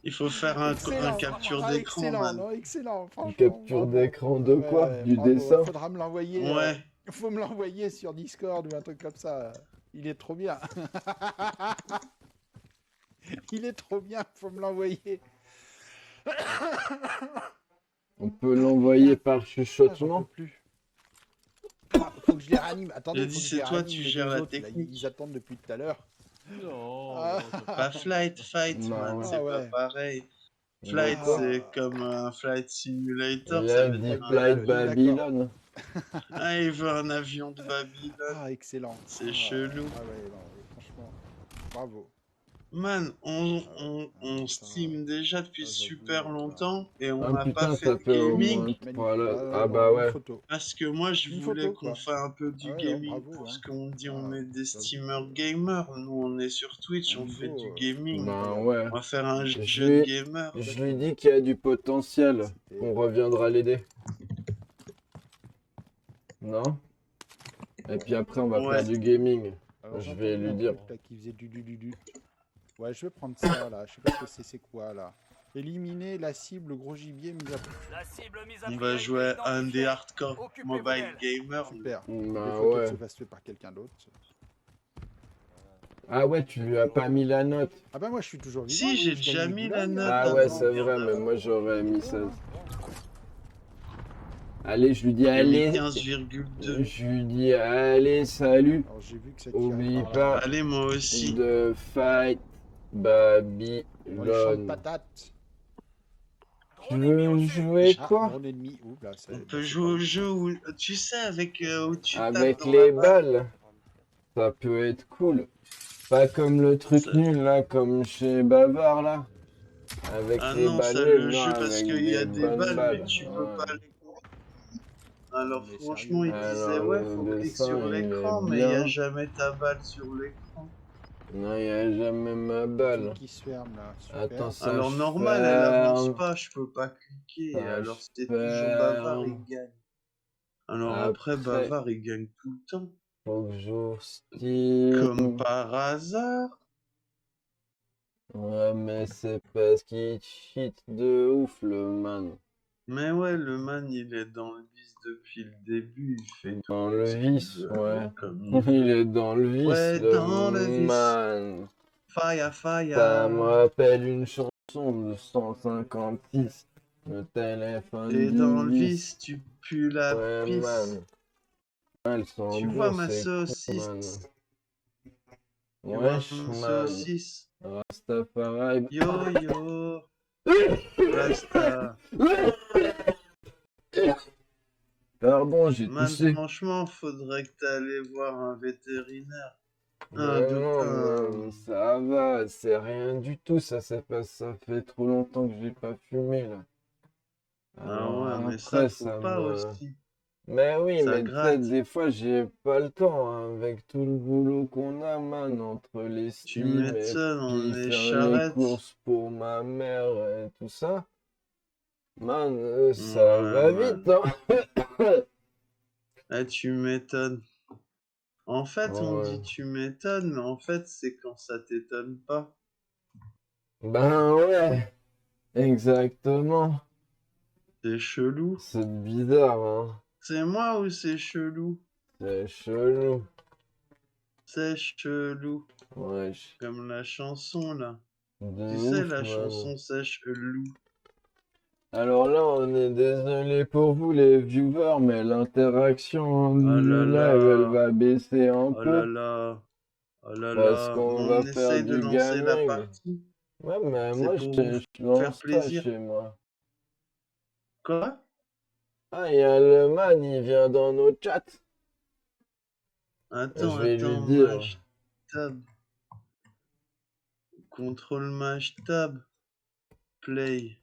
Il faut faire un Excellent. capture Ah, d'écran, excellent, man. non, excellent, franchement. Une capture bravo. d'écran de quoi? Ouais, Du bravo. dessin? Faudra me l'envoyer. Ouais. Faut me l'envoyer sur Discord ou un truc comme ça. Il est trop bien. Il est trop bien, faut me l'envoyer. On peut l'envoyer par Ah, j'en chuchotement. peux plus. Ah, faut que je les ranime. Attendez, J'ai faut dit, que je c'est les toi, ranime, tu les gères deux la autres, là, technique. ils attendent depuis tout à l'heure. Non, Ah. Pas Flight, Fight, Bah man, ouais. c'est Ah ouais. pas pareil. Flight, Quoi? c'est comme un Flight Simulator, Il ça a veut dit dire un Flight avion. Babylone. Ah, il veut un avion de Babylone. Ah, excellent. C'est Ah, chelou. Ah ouais, non, franchement, bravo. Man, on Putain. Steam déjà depuis Ah, j'avoue, super putain. longtemps et on Ah n'a putain, pas fait ça de fait au moins gaming 3 là. Magnifique. Ah non, bah une ouais. photo. parce que moi je Une voulais photo, qu'on quoi. fasse un peu du Ah ouais, non, gaming bravo, parce hein. qu'on dit on Ah, est des j'avoue streamers que- gamers. Nous on est sur Twitch, Un on fait niveau, du gaming. Bah incroyable. ouais. On va faire un Je jeu de lui- gamer. Je lui dis qu'il y a du potentiel. C'était- On reviendra l'aider. Non? Et puis après, on va Ouais. faire du gaming. Alors, Je j'ai vais entendu lui un dire. truc, là, qui faisait du. Ouais, je vais prendre ça là. Je sais pas ce que c'est quoi là. Éliminer la cible gros gibier mise à prix. La cible mise à On prix va a été jouer à un des identifiée. hardcore Occupez-vous mobile d'elle. gamers. Super. Bah Les photos ouais. se fassent fait par quelqu'un d'autre. Ah ouais, tu lui as pas mis la note. Ah bah moi je suis toujours vivant. Si, moi, j'ai je déjà gagne mis les la goulags, note. hein. Ah ouais, avant, c'est bien vrai, mais avant. moi j'aurais mis 16. Allez, je lui dis J'ai mis allez. 15,2. Je lui dis allez, salut. Alors j'ai vu que ça tirait Oublie par là. pas Allez, moi aussi. de fight Dans les champs de Babylone. patates. Tu veux jouer Ah, quoi? mon ennemi. Ouh là, On là, peut c'est jouer pas au bon. jeu où, tu sais, avec où tu tapes Avec dans les la balle. balles, ça peut être cool. Pas comme le truc Ça- nul là, comme chez Bavard là. Avec Ah les non, balles ça nules, le non, jeu parce avec qu'il y a des des bonnes balles, mais balles. tu peux pas Ouais. les. Alors Mais franchement, il sérieux. disait Alors ouais, le faut cliquer dessin, sur il est l'écran, mais il n'y a bien. jamais ta balle sur l'écran. Non, il n'y a jamais ma Le balle. truc qui se ferme là. Super. Attends, ça Alors je normal, elle avance ferme. pas, je peux pas cliquer. Ça Alors je c'est toujours Bavard, il ferme. gagne. Alors après, Après, Bavard, il gagne tout le temps. faut que j'ouvre Steam. Comme par hasard. Ouais, mais c'est parce qu'il cheat de ouf, le man. Mais ouais, le man, il est dans le vice depuis le début. Il fait Dans tout le ce qu'il vice, veut, ouais. comme il Il veut. est dans le vice, Ouais, le dans le vice. man. Fire, Ça me fire. rappelle une chanson de 156. Le téléphone T'es du dans le vice. vice, tu pues la Ouais, pisse. man. Elles sont Tu bon, vois ma c'est cool, saucisse. man. Tu vois Wesh, ma man. saucisse. Rastafari. Yo yo. Rasta. Pardon, j'ai Man, toussé. franchement, faudrait que t'allais voir un vétérinaire. Un Mais non, docteur. man, ça va, c'est rien du tout, ça fait trop longtemps que j'ai pas fumé, là. Ah Alors ouais, mais après, ça faut ça pas me... aussi. Mais oui, Ça mais tu sais, gratte. des fois, j'ai pas le temps, hein, avec tout le boulot qu'on a, man, entre les Tu Steam et m'étonnes, on puis est faire les charrette. courses pour ma mère et tout ça. Man, ça Ouais, va man. vite, hein. Eh, tu m'étonnes. En fait, on Ouais. dit tu m'étonnes, mais en fait, c'est quand ça t'étonne pas. Ben ouais, exactement. C'est chelou. C'est bizarre, hein. C'est moi ou c'est chelou? C'est chelou. C'est chelou. Wesh. Comme la chanson là. De Tu sais, ouf, la man. chanson c'est chelou. Alors là, on est désolé pour vous, les viewers, mais l'interaction Oh du là live, elle là. va baisser un Oh là peu. là. Oh là Parce là. qu'on va On faire essaye de du lancer la gaming. partie. Ouais, mais C'est moi, pour vous je faire lance pas plaisir. chez moi. Quoi? Ah, il y a le man, il vient dans nos chats. Attends, Je vais lui attends, dire. maj tab. Contrôle maj tab. Play.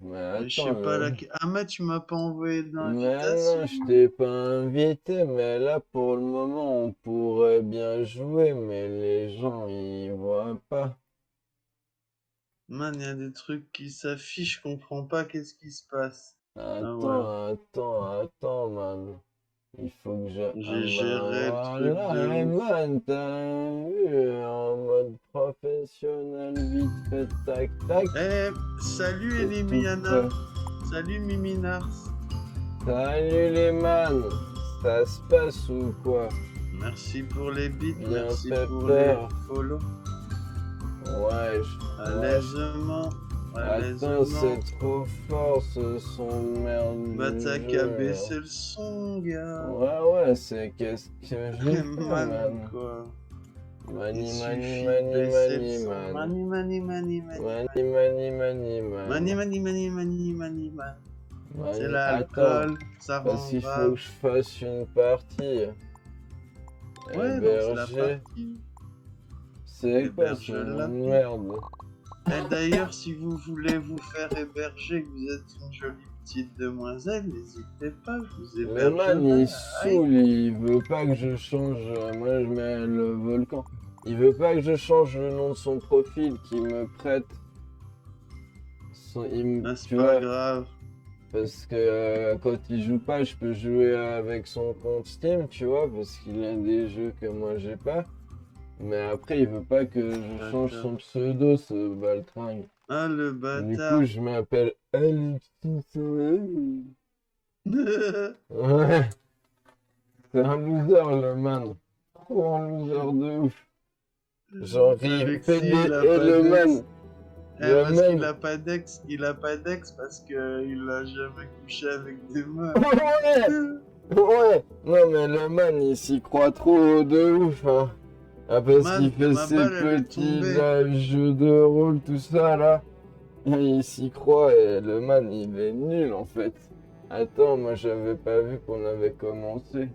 Mais Je sais attends, pas Ah, mais tu m'as pas envoyé mais non, d'invitation. je t'ai pas invité, mais là, pour le moment, on pourrait bien jouer, mais les gens, ils voient pas. Man, il y a des trucs qui s'affichent, je comprends pas qu'est-ce qui se passe. Ah voilà. Attends, man. Il faut que je... Ah J'ai bah géré le truc voilà, de hey, ouf. man, t'as vu, en mode professionnel, vite fait, tac, tac. Eh, salut C'est tout Elimiana. prêt. Salut Miminars. Salut les man, ça se passe ou quoi? Merci pour les bits, Bien merci fait pour les peur. follow. Ouais, À ouais. l'aisement. À Attends, c'est l'aisement. trop fort ce son de merde Bah du t'as qu'à jeu, là. baisser le son, gars. Ouais, c'est qu'est-ce que je vais faire, Man, man. quoi. Mani, Il mani, suffit de mani, baisser le mani, son. man. Mani, mani, mani, mani. Mani, mani, mani, man. Mani, mani, mani, mani, mani, man. C'est Mani, l'alcool, ça parce rend qu'il faut grave. que je fasse une partie. Ouais, lance la Héberger. partie. C'est quoi Héberge ce la nom de pile. merde? Et d'ailleurs, si vous voulez vous faire héberger, que vous êtes une jolie petite demoiselle, n'hésitez pas, je vous Le hébergerai. man, il Aïe. saoule, il veut pas que je change. Moi, je mets le volcan. Il veut pas que je change le nom de son profil, qu'il me prête. Ah, c'est Tu pas vois, grave. parce que quand il joue pas, je peux jouer avec son compte Steam, tu vois, parce qu'il a des jeux que moi j'ai pas. Mais après, il veut pas que je change son pseudo, ce baltringue. Ah, le Du bâtard. coup, je m'appelle Alexis Soleil. Ouais. C'est un loser, le man. Trop un loser de ouf. Genre, il Alexis, fait des... il a Et pas le d'ex. man, le Parce qu'il man... a pas d'ex. Il a pas d'ex parce qu'il a jamais couché avec des meufs. Ouais, ouais. Non, mais le man, il s'y croit trop de ouf, hein. Ah, parce Man, qu'il fait ma ses balle, elle est petits tombée. jeux de rôle, tout ça, là. Il s'y croit et le man, il est nul, en fait. Attends, moi, j'avais pas vu qu'on avait commencé.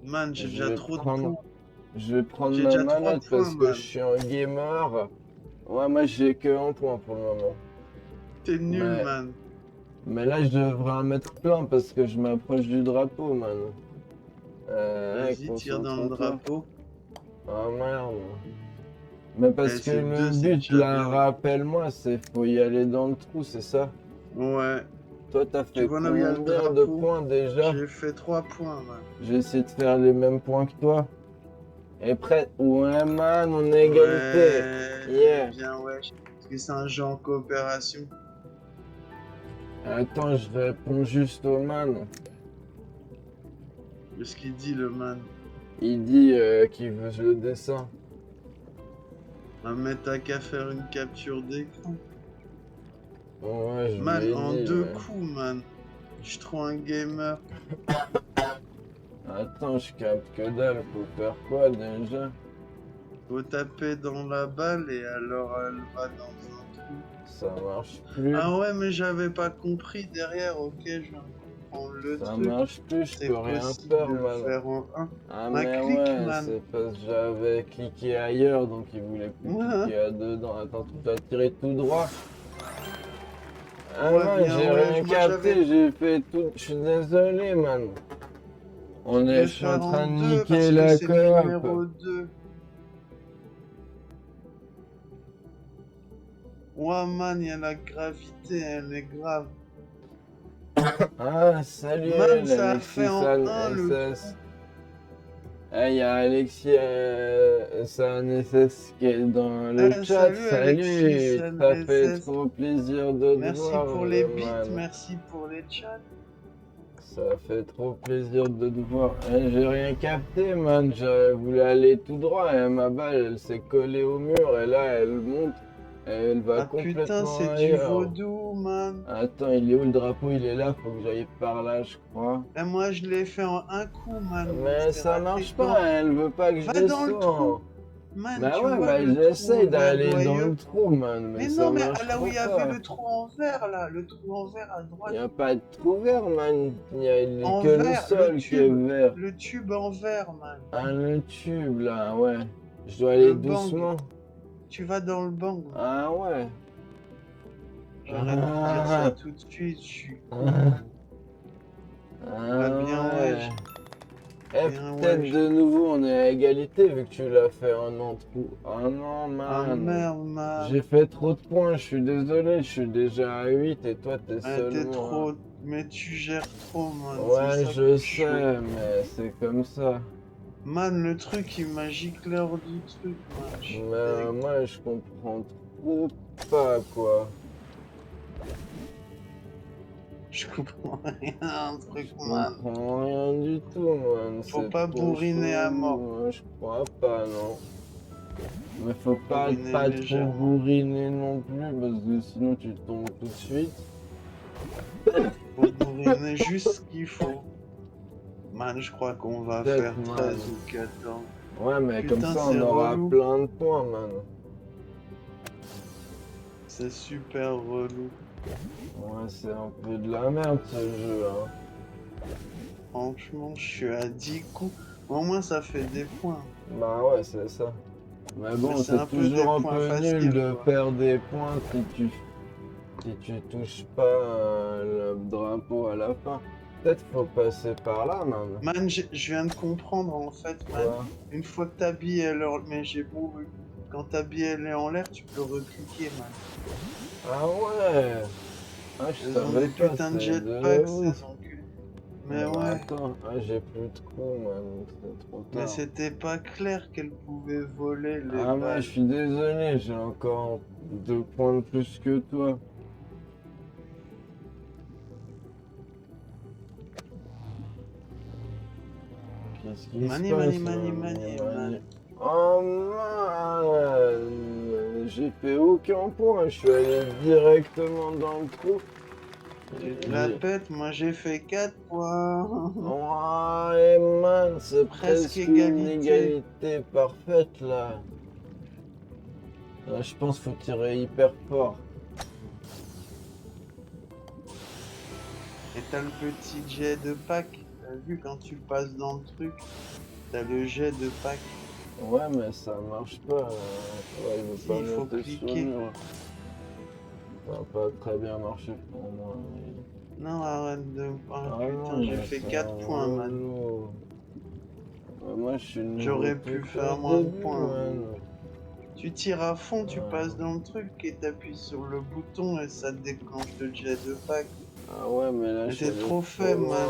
Man, j'ai Je déjà vais trop de prendre... points. Je vais prendre J'ai ma déjà 3 manette points, parce que man. je suis un gamer. Ouais, moi j'ai que un point pour le moment. T'es nul, Mais, man. mais là je devrais en mettre plein parce que je m'approche du drapeau, man. Ouais, Vas-y, tire dans le concentre-toi. drapeau. Oh merde. Mais parce Eh, que c'est le 2, c'est but déjà là, bien. rappelle-moi, c'est faut y aller dans le trou, c'est ça? Ouais. Toi t'as Tu fait vois là où il y a le combien de drapeau? points déjà? J'ai fait 3 points, man. J'ai essayé de faire les mêmes points que toi. Et prêt? Ouais man, on est égalité. Ouais, Yeah. bien, ouais. Parce que c'est un jeu en coopération. Attends, je réponds juste au man. Qu'est-ce qu'il dit, le man? Il dit qu'il veut le dessin. Ah, mais t'as qu'à faire une capture d'écran. Ouais, je Man, lui ai en dit, 2 mais... coups, man. Je suis trop un gamer. Attends, je capte que dalle, faut faire quoi déjà? Faut taper dans la balle et alors elle va dans un trou. Ça marche plus. Ah ouais, mais j'avais pas compris derrière. Ok, je viens de comprendre le Ça truc. marche plus, je C'est peux rien possible faire, de le man. faire en 1. Ah Bah, mais clique, ouais, man. c'est parce que j'avais cliqué ailleurs, donc il voulait plus cliquer à dedans. Attends, tu dois tirer tout droit. Ah Ouais, man, bien, j'ai ouais, rien moi, capté, j'avais- j'ai fait tout... Je suis désolé, man. Je suis en faire train de en 2 niquer parce que la c'est le coop. numéro 2. Ouais, man, il y a la gravité, elle est grave. Ah, salut, Man, ça a Alexis fait en San 1 le SS. Ah, il y a Alexis San SS qui est dans le Eh, chat. salut, Alexis Salut, San ça fait SS. trop plaisir de te Merci voir, pour les le bits, man. merci pour les chats. Ça fait trop plaisir de te voir. Eh, j'ai rien capté, man. J'aurais voulu aller tout droit et ma balle, elle s'est collée au mur et là, elle monte. Et elle va Ah putain, complètement c'est du ailleurs. vaudou, man. Attends, il est où le drapeau? Il est là, faut que j'aille par là, je crois. Et moi, je l'ai fait en un coup, man. Mais c'est ça raté marche dedans. pas, elle veut pas que je Va dans le descende. trou. Man, Bah tu ouais, vois bah le j'essaye trou d'aller dans verdoyeux. le trou, man, mais Mais ça non, mais marche là où il y avait pas. le trou en vert, là, le trou en vert à droite. Y a pas de trou vert, man. Il y a En que le vert, sol qui est vert. le tube en vert, man. Ah, le tube, là, ouais. Je dois aller Le bang. doucement. Tu vas dans le bang. Ah ouais. J'arrête de dire ça tout de suite, je suis con. Ah Ouais, bien, ouais. Eh, Bien, peut-être ouais. de nouveau on est à égalité vu que tu l'as fait en trou. Ah non, man. Ah merde, man. J'ai fait trop de points, je suis désolé, je suis déjà à 8 et toi t'es Ouais, seulement... t'es trop... Mais tu gères trop, man. Ouais, c'est ça je qui est chaud. sais, mais c'est comme ça. Man, le truc, il m'a giclé hors du truc, man. Je suis Mais deg. moi je comprends trop pas, quoi. Je comprends rien, un truc, Je man. comprends rien du tout, man. Faut C'est pas trop bourriner à chelou, mort. moi, je crois pas, non. Mais faut pas Bourriner trop légèrement. bourriner non plus, parce que sinon tu tombes tout de suite. Faut bourriner juste ce qu'il faut. Man, je crois qu'on va Peut-être, faire man. 13 ou 14. Ouais, mais Putain, comme ça c'est on aura relou. plein de points, man. C'est super relou. Ouais, c'est un peu de la merde ce jeu, hein. Franchement, je suis à 10 coups. Au moins, ça fait des points. Bah ouais, c'est ça. Mais bon, Mais c'est c'est un peu des toujours un points peu faciles, nul de quoi. faire des points si tu touches pas le drapeau à la fin. Peut-être faut passer par là, man. Man, je viens de comprendre en fait, man. Quoi? Une fois que ta bille elle est en... Mais j'ai beau... Quand ta bille elle est en l'air, tu peux recliquer, man. Ah ouais. Ah, je Ils ont savais des pas, putains de c'est jetpacks, de ces ouf. enculés. Mais Ah, ouais. attends, ah, j'ai plus de trous, man. C'est trop Mais tard. c'était pas clair qu'elle pouvait voler les Ah, mais balles. je suis désolé, j'ai encore 2 points de plus que toi. Ok, Qu'est-ce qui Money, se passe money, là, money, money. Oh man, j'ai fait aucun point, je suis allé directement dans le trou. Tu te la pètes, moi j'ai fait 4 points. Ouais man, c'est Presque presque une égalité. égalité parfaite là. Là je pense qu'il faut tirer hyper fort. Et t'as le petit jet de pack. T'as vu quand tu passes dans le truc, t'as le jet de pack. Ouais mais ça marche pas. Ouais, il veut Si, pas il faut monter sur le cliquer. mur. Ça va pas très bien marché pour moi. Non, arrête de... Oh Ah putain, non, j'ai mais fait c'est 4 points, man. relou. Ouais, moi je suis nul J'aurais depuis pu le faire moins de début, points. man. Tu tires à fond, tu Ouais. passes dans le truc et t'appuies sur le bouton et ça te déclenche le jet de pack. Ah ouais, mais là Mais je suis t'es allé trop faible, loin. man.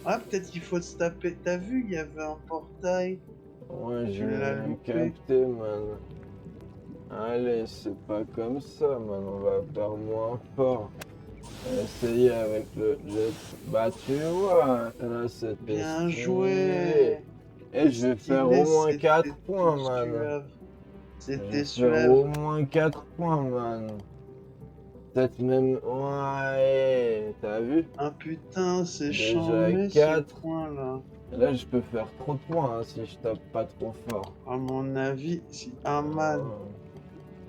Ah, peut-être qu'il faut se taper. T'as vu, il y avait un portail. Ouais, Tu j'ai l'as rien loupé. capté, man. Allez, c'est pas comme ça, man. On va faire moins fort. Essayer avec le jet. Bah, tu vois, là c'était Bien stylé. joué. Et je vais faire au moins 4 points, man. Je C'était vais faire suave. au moins 4 points, man. Peut-être même. Ouais, t'as vu? Ah putain, c'est Déjà chambé ce 4. point là. Là, je peux faire trop de points hein, si je tape pas trop fort. À mon avis, si... Ah man,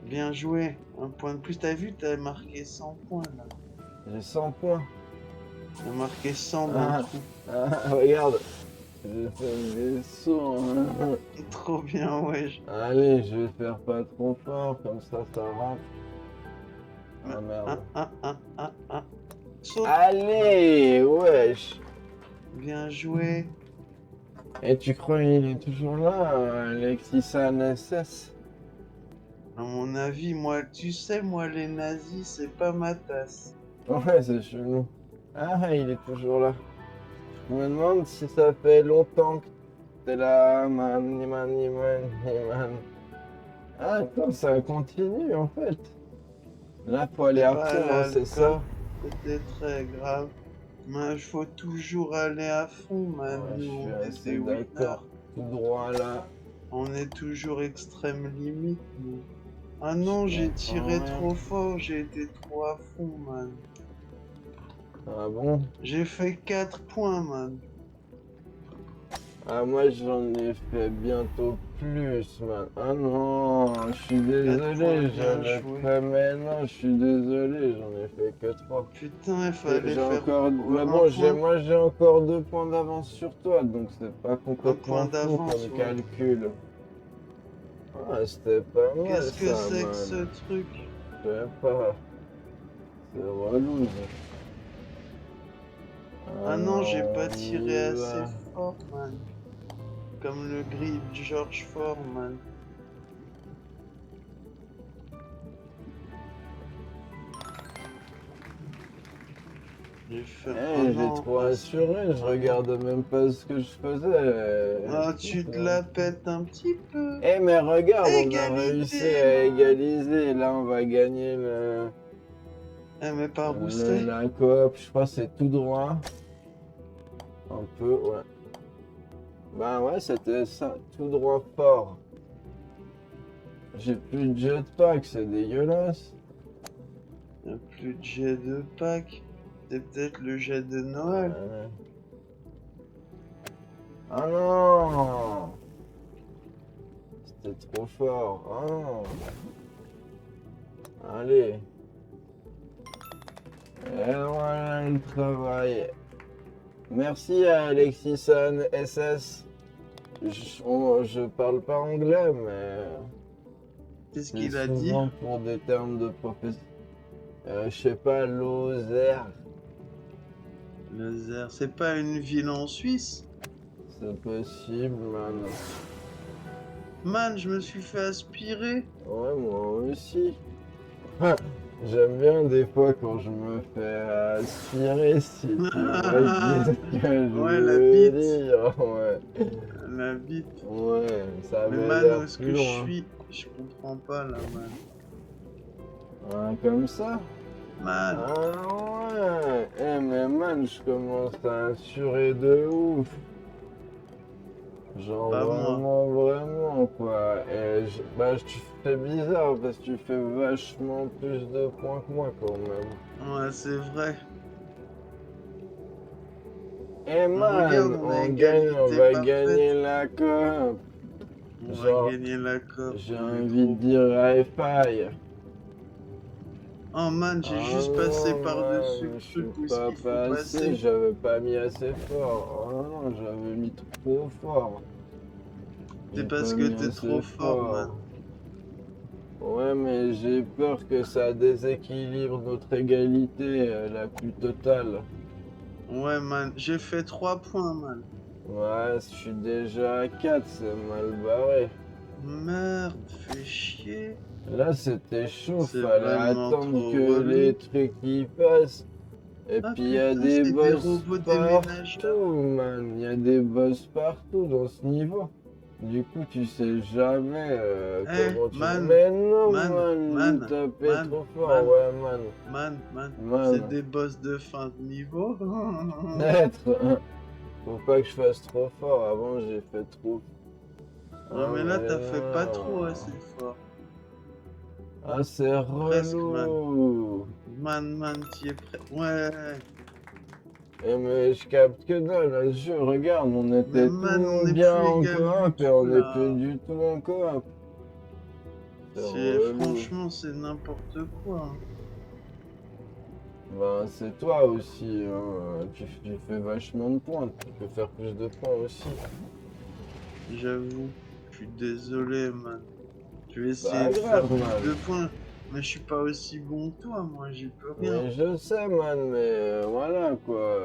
bien joué. Un point de plus. T'as vu, t'as marqué 100 points là. J'ai 100 points. T'as marqué 100 dans le trou. Regarde. J'ai fait des sauts. Hein. Trop bien, wesh. Allez, je vais faire pas trop fort, comme ça rentre. Ah merde. Saute. Allez, wesh. Bien joué. Et tu crois il est toujours là, Alexis SS? À mon avis, moi, tu sais, moi, les nazis, c'est pas ma tasse. Ouais, c'est chelou. Ah, il est toujours là. Je me demande si ça fait longtemps que t'es là, man. Ah, attends, ça continue en fait. Là, faut aller à fond, hein, c'est ça? C'était très grave. Mais il faut toujours aller à fond, man. Ouais, je Nous, suis on assez était winners. d'accord. Tout droit là. On est toujours extrême limite, nous. Ah non, j'ai tiré ouais. trop fort, j'ai été trop à fond, man. Ah bon? J'ai fait 4 points, man. Ah, moi j'en ai fait bientôt plus, man. Ah non, je suis désolé, j'en ai fait, mais non, je suis désolé, j'en ai fait que 3. Putain, il fallait J'ai faire encore... Mais bon, moi j'ai encore 2 points d'avance sur toi, donc c'est pas complètement fou comme calcul. Ah, c'était pas mal. Qu'est-ce que ça, c'est man. que ce truc? Je sais pas. C'est relou. Ah non, j'ai pas on tiré y assez va. fort, man. Comme le grip George Foreman. J'ai trop assuré, je regarde même pas ce que je faisais. Ah, tu te la pètes un petit peu. Eh mais regarde, Égalité, on a réussi à égaliser. Là, on va gagner le... Eh mais pas boosté. La coop, je crois que c'est tout droit. Un peu, ouais. Bah ouais, c'était ça, tout droit fort. J'ai plus de jetpack, c'est dégueulasse. Y'a plus de jet de pack. C'est peut-être le jet de Noël. Ah non! C'était trop fort. Ah non! Allez. Et voilà le travail. Merci à Alexison SS. Je parle pas anglais, mais... Qu'est-ce qu'il a dit? Souvent pour des termes de professeur. Je sais pas, Lozère. Lozère, c'est pas une ville en Suisse? C'est possible, man. Man, je me suis fait aspirer. Ouais, moi aussi. J'aime bien des fois quand je me fais aspirer, si tu vois ce que je veux dire. Ouais, la bite. Ouais, ça mais va man, l'air où est-ce plus que je loin. suis? Je comprends pas là, man. Comme ça? Man. Ah ouais. Eh mais man, je commence à assurer de ouf. Genre Pas moi. vraiment quoi. Et bah tu fais bizarre parce que tu fais vachement plus de points que moi quand même. Ouais, c'est vrai. Eh Regarde, man, on a on égalité va parfaite. gagner la coupe. On va Genre, gagner la COP. j'ai On est envie de trop dire fort. high five. Oh man, j'ai Ah juste passé non, par-dessus man, le je suis truc où est-ce pas qu'il faut passé, passer. j'avais pas mis assez fort. Oh non, j'avais mis trop fort. C'est J'ai parce pas que mis t'es assez trop fort, man. fort. Ouais, mais j'ai peur que ça déséquilibre notre égalité la plus totale. Ouais, man. J'ai fait 3 points, man. Ouais, je suis déjà à 4, c'est mal barré. Merde, fais chier. Là, c'était chaud, C'est fallait vraiment attendre trop que les relou. trucs y passent. Et Ah puis il y a putain, des c'est des boss robots déménageurs. partout, man. Il y a des boss partout dans ce niveau. Du coup, tu sais jamais Eh, comment tu... man. Mais non, Man, man, man, tapé man, trop fort, man, ouais, man. man. C'est Man, des boss de fin de niveau. peut-être. Faut pas que je fasse trop fort. Avant, j'ai fait trop. Ouais, Ah, mais là, mais t'as fait pas trop non. assez fort. Ah, c'est Presque, man. relou. Man, t'y es prêt. Ouais. Eh, mais je capte que dalle, là, je regarde, on Mais était man, on tout n'est bien plus en égal du coop et tout, on n'est plus là. du tout en coop. C'est relou. Franchement, c'est n'importe quoi, hein. Ben, c'est toi aussi, hein. Tu fais vachement de points, tu peux faire plus de points aussi. J'avoue. Je suis désolé, man. Je vais Pas essayer de faire grave, plus man. de points. Mais je suis pas aussi bon que toi, moi, j'y peux rien. Mais je sais, man, mais voilà quoi.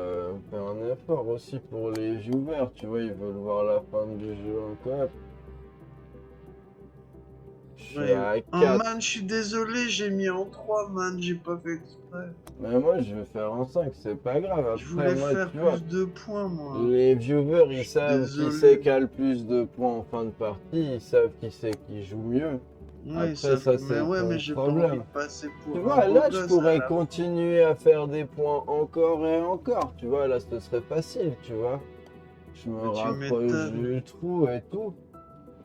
Fais un effort aussi pour les viewers, tu vois, ils veulent voir la fin du jeu en coop. Je suis Ouais. à Oh 4. man, je suis désolé, j'ai mis en 3, man, j'ai pas fait exprès. Mais moi, je vais faire en 5, c'est pas grave. Je Après, voulais moi, faire tu vois, plus de points, moi. les viewers, Je ils suis savent qui désolé. c'est qui a le plus de points en fin de partie, ils savent qui c'est qui joue mieux. Ouais, Après, ça, mais c'est ouais, mais ton j'ai pas envie problème. de passer pour Tu un vois, beau là, je gosse à pourrais la fin. continuer à faire des points encore et encore. Tu vois, là, ce serait facile, tu vois. Je me Mais tu rapproche m'étonnes. du trou et tout.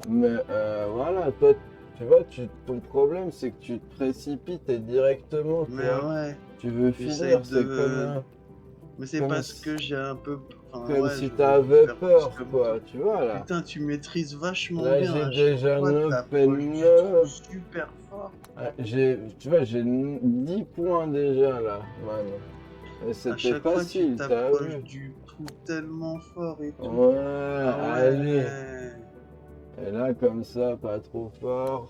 Mais voilà, toi, tu vois, ton problème, c'est que tu te précipites et directement, Mais toi, ouais, tu veux j'essaye finir. C'est comme, Mais c'est comme parce si, que j'ai un peu... Enfin, comme ouais, si je veux t'avais faire plus peur, comme quoi. toi. Tu vois, là. Putain, tu maîtrises vachement Là, bien. j'ai À chaque déjà fois, 9 et t'approches du 9. trou super fort. Ah, tu vois, j'ai 10 points déjà, là, man. Et À c'était chaque fois, tu facile, t'as t'approches vu. du trou tellement fort et tout. Ouais, Ah allez. ouais. Et là, comme ça, pas trop fort.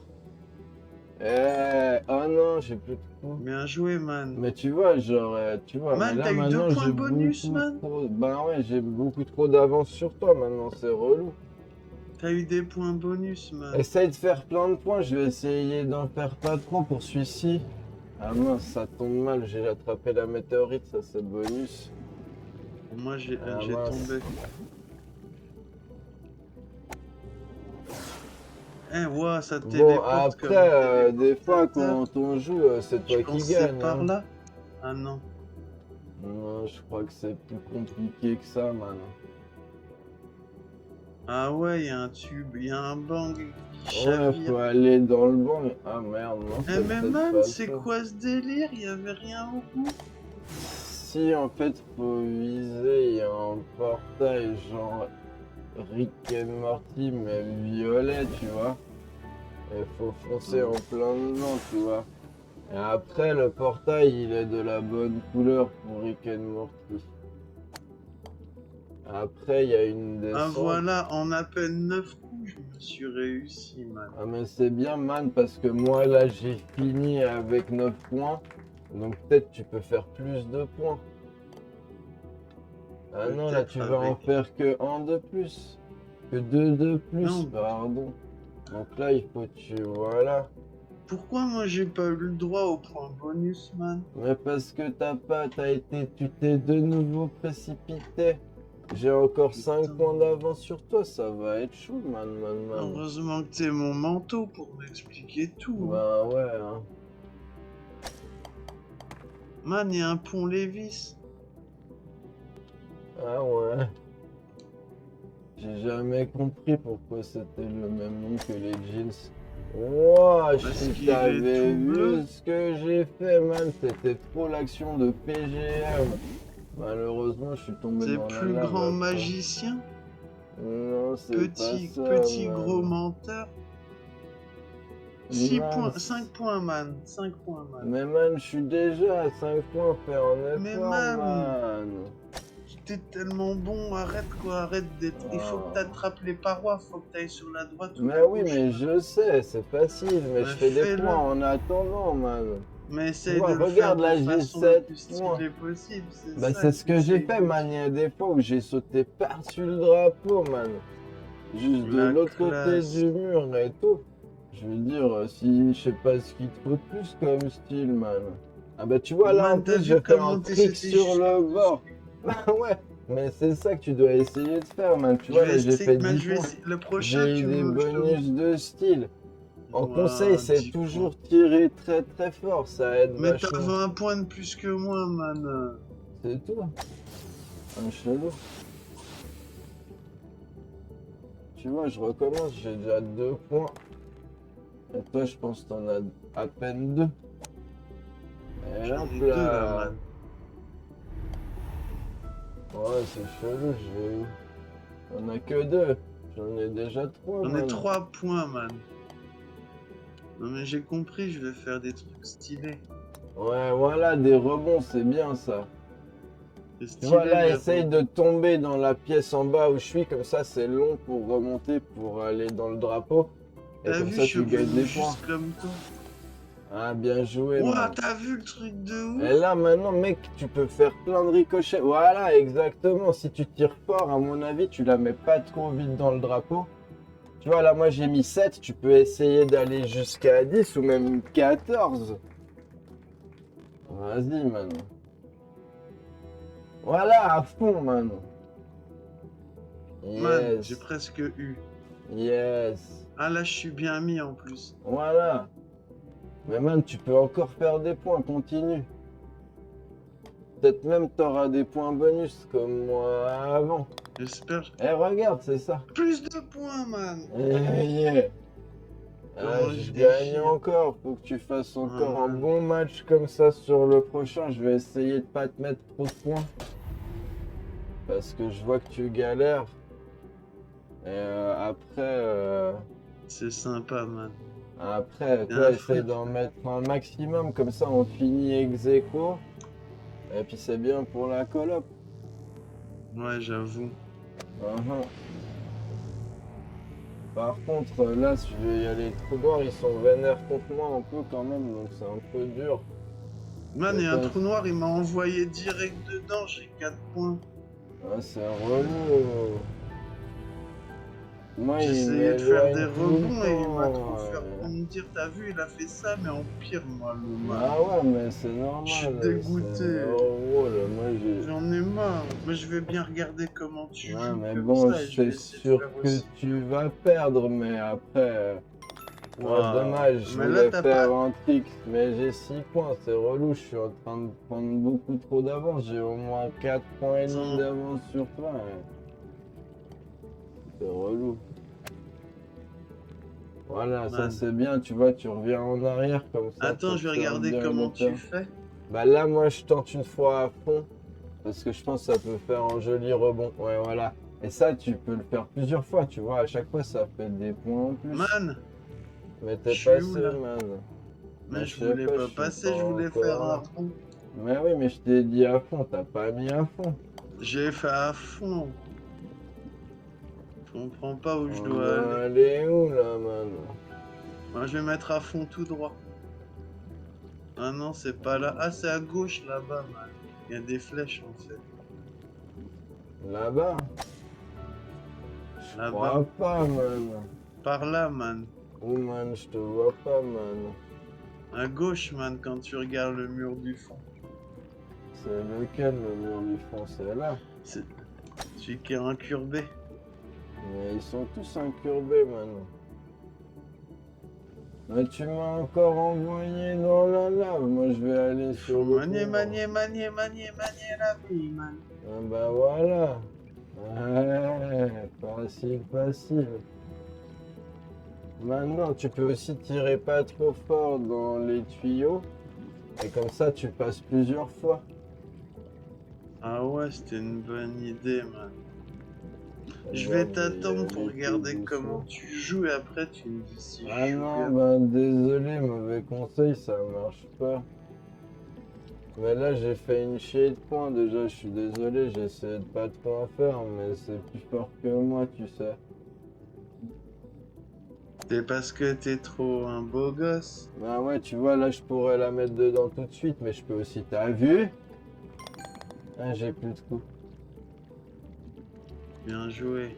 Oh non, j'ai plus de coups. Bien joué, man. Mais tu vois, genre, tu vois, mais Man, là t'as eu 2 maintenant points j'ai bonus, beaucoup man. trop. Ben ouais, j'ai beaucoup trop d'avance sur toi maintenant, c'est relou. T'as eu des points bonus, man. Essaye de faire plein de points, je vais essayer d'en faire pas trop pour celui-ci. Ah mince, ça tombe mal, j'ai attrapé la météorite, ça c'est bonus. Moi, j'ai Ah mince. tombé. Eh, ouah, ça Bon, téléporte comme après, des fois téléportateur. quand on joue, c'est Je toi pense qui que c'est gagne. par Hein. là. Ah non. Non, je crois que c'est plus compliqué que ça, man. Ah ouais, il y a un tube, il y a un bang qui Ouais, chavire. faut aller dans le banc. Ah merde, non, Eh c'est mais peut-être man, pas c'est ça. quoi ce délire? Il y avait rien au bout. Si, en fait, faut viser, il y a un portail genre Rick et Morty, mais violet, tu vois. Et faut foncer en plein dedans, tu vois. Et après, le portail, il est de la bonne couleur pour Rick et Morty. Après, il y a une Ah descente. voilà, en à peine 9 coups, je me suis réussi, man. Ah mais c'est bien, man, parce que moi, là, j'ai fini avec 9 points. Donc peut-être tu peux faire plus de points. Ah non, là, tu vas en faire que 1 de plus. Que 2 de plus, Non. pardon. Donc là, il faut que tu... Voilà. Pourquoi moi j'ai pas eu le droit au point bonus, man? Mais parce que tu t'es de nouveau précipité. J'ai encore 5 points d'avance sur toi, ça va être chaud, man. Heureusement que t'es mon manteau pour m'expliquer tout. Bah ouais, hein. Man, il y a un pont Lévis. Ah ouais. J'ai jamais compris pourquoi c'était le même nom que les jeans. Ouah, Parce si qu'il est t'avais tout bleu. vu ce que j'ai fait, man, c'était trop l'action de PGM. Malheureusement, je suis tombé C'est dans la plus lave. grand après. magicien, Non, c'est pas ça, petit man. gros menteur. 6 Man, points, 5 points, man. 5 points, man. Mais man, je suis déjà à 5 points, fais un Mais effort, man. man. T'es tellement bon, arrête quoi, arrête d'être. Il faut que t'attrapes les parois, faut que t'ailles sur la droite ou Mais la oui, gauche. mais je sais, c'est facile, mais je fais des fais-le. points en attendant, man. Mais essaye vois, de le regarde, faire là, de j'ai façon la 7 plus points. stylée possible. Bah ça c'est ce que j'ai j'essaye fait, de- man. Il y a des fois où j'ai sauté par-dessus le drapeau, man. Juste de La l'autre côté classe. du mur et tout. Je veux dire, si je sais pas ce qu'il te faut de plus comme style, man. Ah bah tu vois, là, Man, en t'as plus, vu je fais comment un t'es trick sauté sur juste le bord. Bah ouais, mais c'est ça que tu dois essayer de faire, man. Tu Je vois, vais là, j'ai essayer, fait man, 10 je vais points. essayer. Le prochain, J'ai tu eu des me. bonus de style. En Ouah, conseil, c'est 10 toujours tirer très très fort, ça aide Mais t'as vachement. 20 points de plus que moi, man. C'est tout. Un chelou. Tu vois, je recommence, j'ai déjà 2 points. Et toi, je pense que t'en as à peine 2. Et J'en hop ai 2 là, là. man. Ouais, c'est chelou, j'ai... J'en ai que 2. J'en ai déjà 3, J'en ai man. 3 points, man. Non, mais j'ai compris, je vais faire des trucs stylés. Ouais, voilà, des rebonds, c'est bien ça. C'est Tu stylé, vois, là, les essaye rebonds. de tomber dans la pièce en bas où je suis, comme ça, c'est long pour remonter, pour aller dans le drapeau. Et T'as comme vu, ça, je tu gagnes des points. juste comme toi. Ah, bien joué, Ouah, man. t'as vu le truc de ouf? Et là, maintenant, mec, tu peux faire plein de ricochets. Voilà, exactement. Si tu tires fort, à mon avis, tu la mets pas trop vite dans le drapeau. Tu vois, là, moi, j'ai mis 7. Tu peux essayer d'aller jusqu'à 10 ou même 14. Vas-y, man. Voilà, à fond, man. Man, Yes. j'ai presque eu. Yes. Ah là, je suis bien mis en plus. Voilà. Mais man, tu peux encore faire des points, continue. Peut-être même t'auras des points bonus comme moi avant. J'espère. Eh, regarde, c'est ça. Plus de points, man. Eh, yeah. Ah, Comment je je gagne déchire. encore. Faut que tu fasses encore un man. bon match comme ça sur le prochain. Je vais essayer de pas te mettre trop de points. Parce que je vois que tu galères. Et après... C'est sympa, man. Après, Bien toi, à essaye foutre. d'en mettre un maximum, comme ça on finit ex aequo. Et puis c'est bien pour la coloc. Ouais, j'avoue. Uhum. Par contre, là, si je vais y aller trop loin, ils sont vénères contre moi un peu quand même, donc c'est un peu dur. Man, il y a un Ouais. trou noir, il m'a envoyé direct dedans, j'ai 4 points. Ah, c'est relou. Moi, il J'essayais de faire des m'éloigne tout le rebonds et il m'a temps, trop fait ouais. rebondir. T'as vu, il a fait ça, mais en pire, moi, le man. Ah ouais, mais c'est normal. Je suis dégoûté. c'est drôle, moi j'ai... J'en ai marre. Mais je vais bien regarder comment tu Ouais, joues mais comme bon, ça, et je vais c'est essayer de sûr faire que aussi. tu vas perdre, mais après... Ouais, Waouh. dommage, je Mais là, voulais t'as faire pas- un trick, mais j'ai 6 points, c'est relou, je suis en train de prendre beaucoup trop d'avance, j'ai au moins 4 points et demi Attends. d'avance sur toi. C'est relou. Voilà, ça Man. c'est bien, tu vois, tu reviens en arrière comme ça. Attends, pour je vais faire regarder bien comment le tu temps. fais. Bah là, moi, je tente une fois à fond, parce que je pense que ça peut faire un joli rebond. Ouais, voilà. Et ça, tu peux le faire plusieurs fois, tu vois, à chaque fois, ça fait des points en plus. Man, Mais t'es je suis où, passé, là man. mais Mais je sais voulais pas, pas je suis passer, pas je voulais encore faire un là. rond. Mais oui, mais je t'ai dit à fond, t'as pas mis à fond. J'ai fait à fond. Je comprends pas où je On dois doit aller. aller où, là, man? Moi, je vais mettre à fond tout droit. Ah non, c'est pas là. Ah, c'est à gauche là-bas, man. Il y a des flèches en fait. Là-bas? Je Là-bas. crois pas, man. Par là, man. Oh, man, je te vois pas, man. À gauche, man, quand tu regardes le mur du fond. C'est lequel, le mur du fond? C'est là. C'est celui qui est incurvé. Mais ils sont tous incourbés, man. Mais tu m'as encore envoyé dans la lave. Moi, je vais aller sur le Manier, tour. manier la vie, man. Ah bah voilà. Ouais, facile, facile. Maintenant, tu peux aussi tirer pas trop fort dans les tuyaux. Et comme ça, tu passes plusieurs fois. Ah ouais, c'était une bonne idée, man. Je Ouais, vais mais t'attendre allez pour tout regarder doucement. comment tu joues et après tu me dis si Ah je joue non, bien. ben désolé, mauvais conseil, ça marche pas. Mais là, j'ai fait une chier de points déjà, je suis désolé, j'essaie de pas trop en faire, mais c'est plus fort que moi, tu sais. C'est parce que t'es trop un beau gosse. Bah ouais, tu vois, là, je pourrais la mettre dedans tout de suite, mais je peux aussi... T'as vu? Ah, j'ai plus de coups. Bien joué.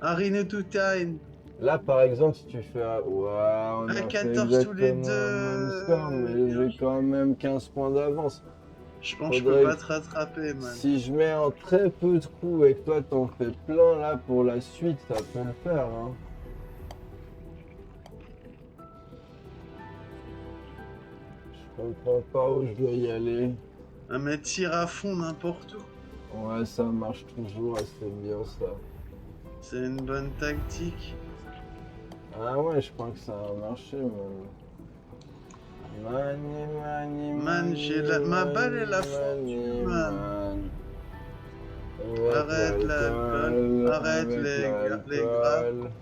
Arine to time. Là, par exemple, si tu fais... Waouh, on À a fait 14 tous les exactement le même score, deux. mais Bien j'ai quand joué. même 15 points d'avance. Je pense que je peux Faudrait pas que... te rattraper, man. Si je mets en très peu de coups et que toi t'en fais plein là pour la suite, ça peut le faire, hein. Je comprends pas où je dois y aller. Ah, mais tire à fond n'importe où. Ouais, ça marche toujours et c'est bien ça. C'est une bonne tactique. Ah ouais, je crois que ça a marché, man. Man, j'ai la... ma balle est la fondue, man. Avec Arrête l'alcool. Arrête avec les grappes. l'alcool.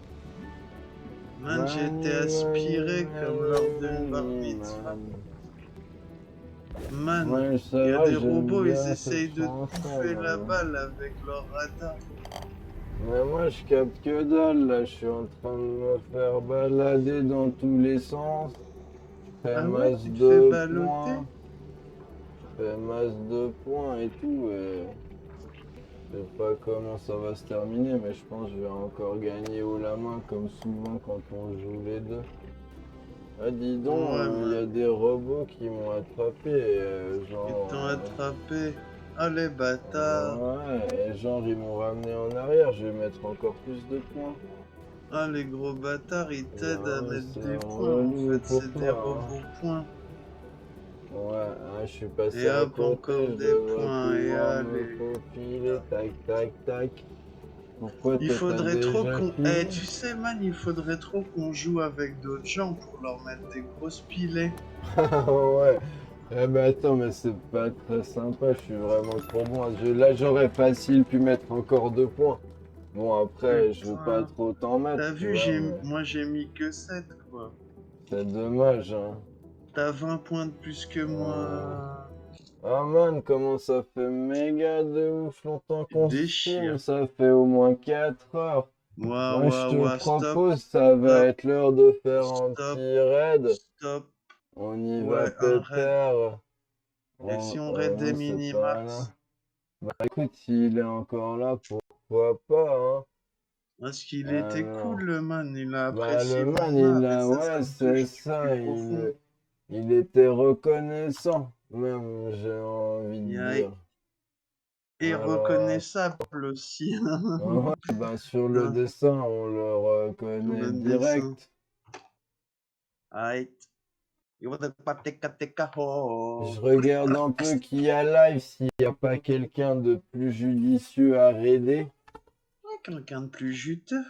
Man, j'ai été aspiré comme lors d'une bar mitzvah. Man, Ouais, il ça y a va, des j'aime robots, ils bien cette essayent de chanson, bouffer la man. balle avec leur radar. Mais moi je capte que dalle là, je suis en train de me faire balader dans tous les sens. Je fais Ah ouais, masse tu te fais de balloter? points. Je fais masse de points et tout et je sais pas comment ça va se terminer mais je pense que je vais encore gagner haut la main comme souvent quand on joue les deux. Ah dis donc, Ouais, il y a man. des robots qui m'ont attrapé, Ils genre... t'ont attrapé. Ah, les bâtards. ouais, et genre ils m'ont ramené en arrière, je vais mettre encore plus de points. Ah, les gros bâtards, ils t'aident à Bah ouais, mettre c'est des points. En relou fait, pour c'est des toi, hein. robots points. Ouais, hein, je suis passé Et à hop, côté, encore je des devrais points. Et pouvoir me allez. faufiler, tac, tac, tac. Pourquoi Il toi t'as faudrait trop déjà qu'on... Eh, fini? tu sais, man, il faudrait trop qu'on joue avec d'autres gens pour leur mettre des grosses pilées. Ouais. Eh ben attends, mais c'est pas très sympa, je suis vraiment trop bon à ce jeu. Là, j'aurais facile pu mettre encore 2 points. Bon, après, je veux pas Putain. trop t'en mettre, T'as tu vu, vois, mais moi j'ai mis que 7 quoi. c'est dommage, hein. T'as 20 points de plus que Euh, moi. Ah man, comment ça fait méga de ouf longtemps qu'on stream, Déchire. ça fait au moins 4 heures. Ouah, Moi, je ouah, te ouah, stop, propose, ça va stop, être l'heure de faire un stop, petit raid. stop. On y va Ouais, un raid. pépère. Et si on Oh raid des non, c'est pas mini-max? là. Bah écoute, s'il est encore là, pourquoi pas, hein. Parce qu'il était cool Alors, le man, il a bah apprécié le man, mon il art et a, ça ouais, me c'est touche du ça, plus profond. il était reconnaissant, même, j'ai envie de Yeah. dire. Et Alors, reconnaissable aussi. ouais, bah sur le Hein, dessin, on le sur reconnaît le dessin. direct. Aïe. Je regarde un peu qui y a live, s'il n'y a pas quelqu'un de plus judicieux à raider. Quelqu'un de plus juteux.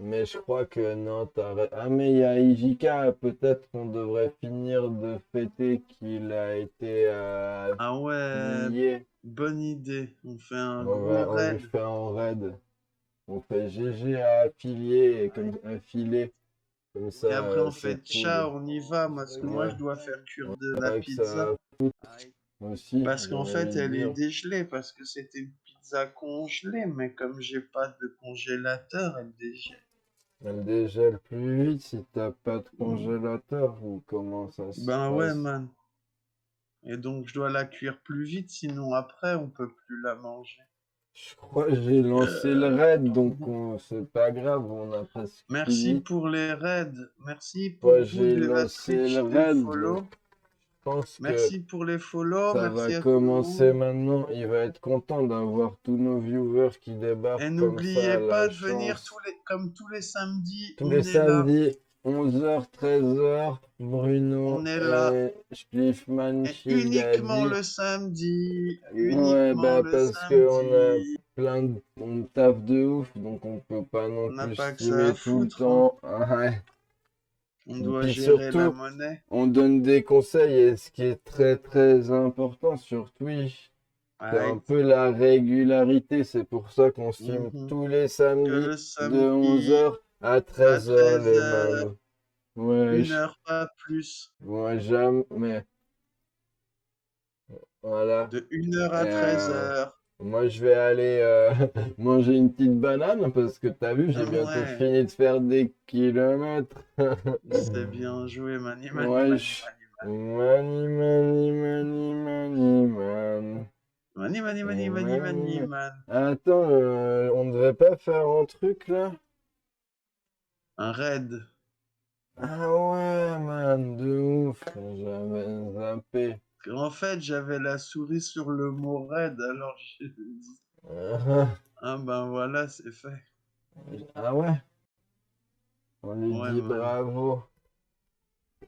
Mais je crois que non, ah mais il y a Ijika, peut-être qu'on devrait finir de fêter qu'il a été Ah ouais, affilié. bonne idée. On fait un On gros lui raid. fait un raid. On fait GG à affilier et comme affilé. Comme ça, Et après on c'est fait cool. ciao, on y va. Parce que moi Ouais, je dois faire cuire de on la dirait que ça pizza. fout aussi, Parce j'ai qu'en envie fait de elle est dire. dégelée. Parce que c'était une pizza congelée. Mais comme j'ai pas de congélateur, elle dégèle. Elle dégèle plus vite si t'as pas de congélateur ou comment ça se Ben ouais passe. man. Et donc je dois la cuire plus vite. Sinon après on peut plus la manger. Je crois que j'ai lancé le raid, donc c'est pas grave, on a presque Merci fini. pour les raids. Merci Moi pour vous j'ai de votre lancé le Twitch et raid, donc follow. je pense que Merci pour les follow. ça va Merci à tout le commencer monde. maintenant. Il va être content d'avoir tous nos viewers qui Et débarquent comme ça n'oubliez à pas la de venir chance. comme tous les samedis, Tous les on est là. samedis, 11h, 13h, Bruno On est là. et Spliffman Et Shield a uniquement dit. le samedi. Ouais, Uniquement bah le parce qu'on a samedi. on taffe de ouf, donc on peut pas non On n'a plus pas que ça streamer à tout le foutre. Hein. temps. Ouais. On Et doit puis gérer la surtout, monnaie. on donne des conseils et ce qui est très très important sur Twitch, c'est un Ouais. peu la régularité. C'est pour ça qu'on stream Mhm. tous les Que samedis le de samedi 11h à à 13h les 13h. man. Ouais, 1 heure, pas plus. moi jamais. Voilà. De 1 heure Et, à 13h. moi je vais aller manger une petite banane parce que t'as vu, j'ai bientôt Ouais. fini de faire des kilomètres. C'est bien joué, mani, mani, Ouais, mani, mani, mani, mani, mani, mani, man. mani, mani, mani, mani, Mani, mani, man. man. Attends, on devait pas faire un truc là? Un raid. Ah ouais, man, de ouf, j'avais zappé. En fait, j'avais la souris sur le mot raid, alors j'ai dit, ah ben voilà, c'est fait. Ah ouais? On lui Ouais, dit man. bravo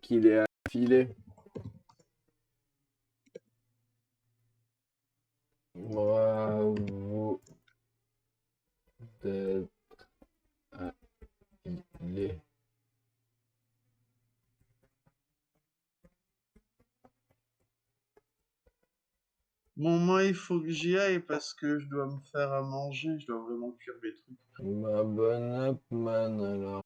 qu'il est affilé. Bravo d'être affilé. Bon, moi, il faut que j'y aille parce que je dois me faire à manger. Je dois vraiment cuire mes trucs. Bah, bonne app, man, alors.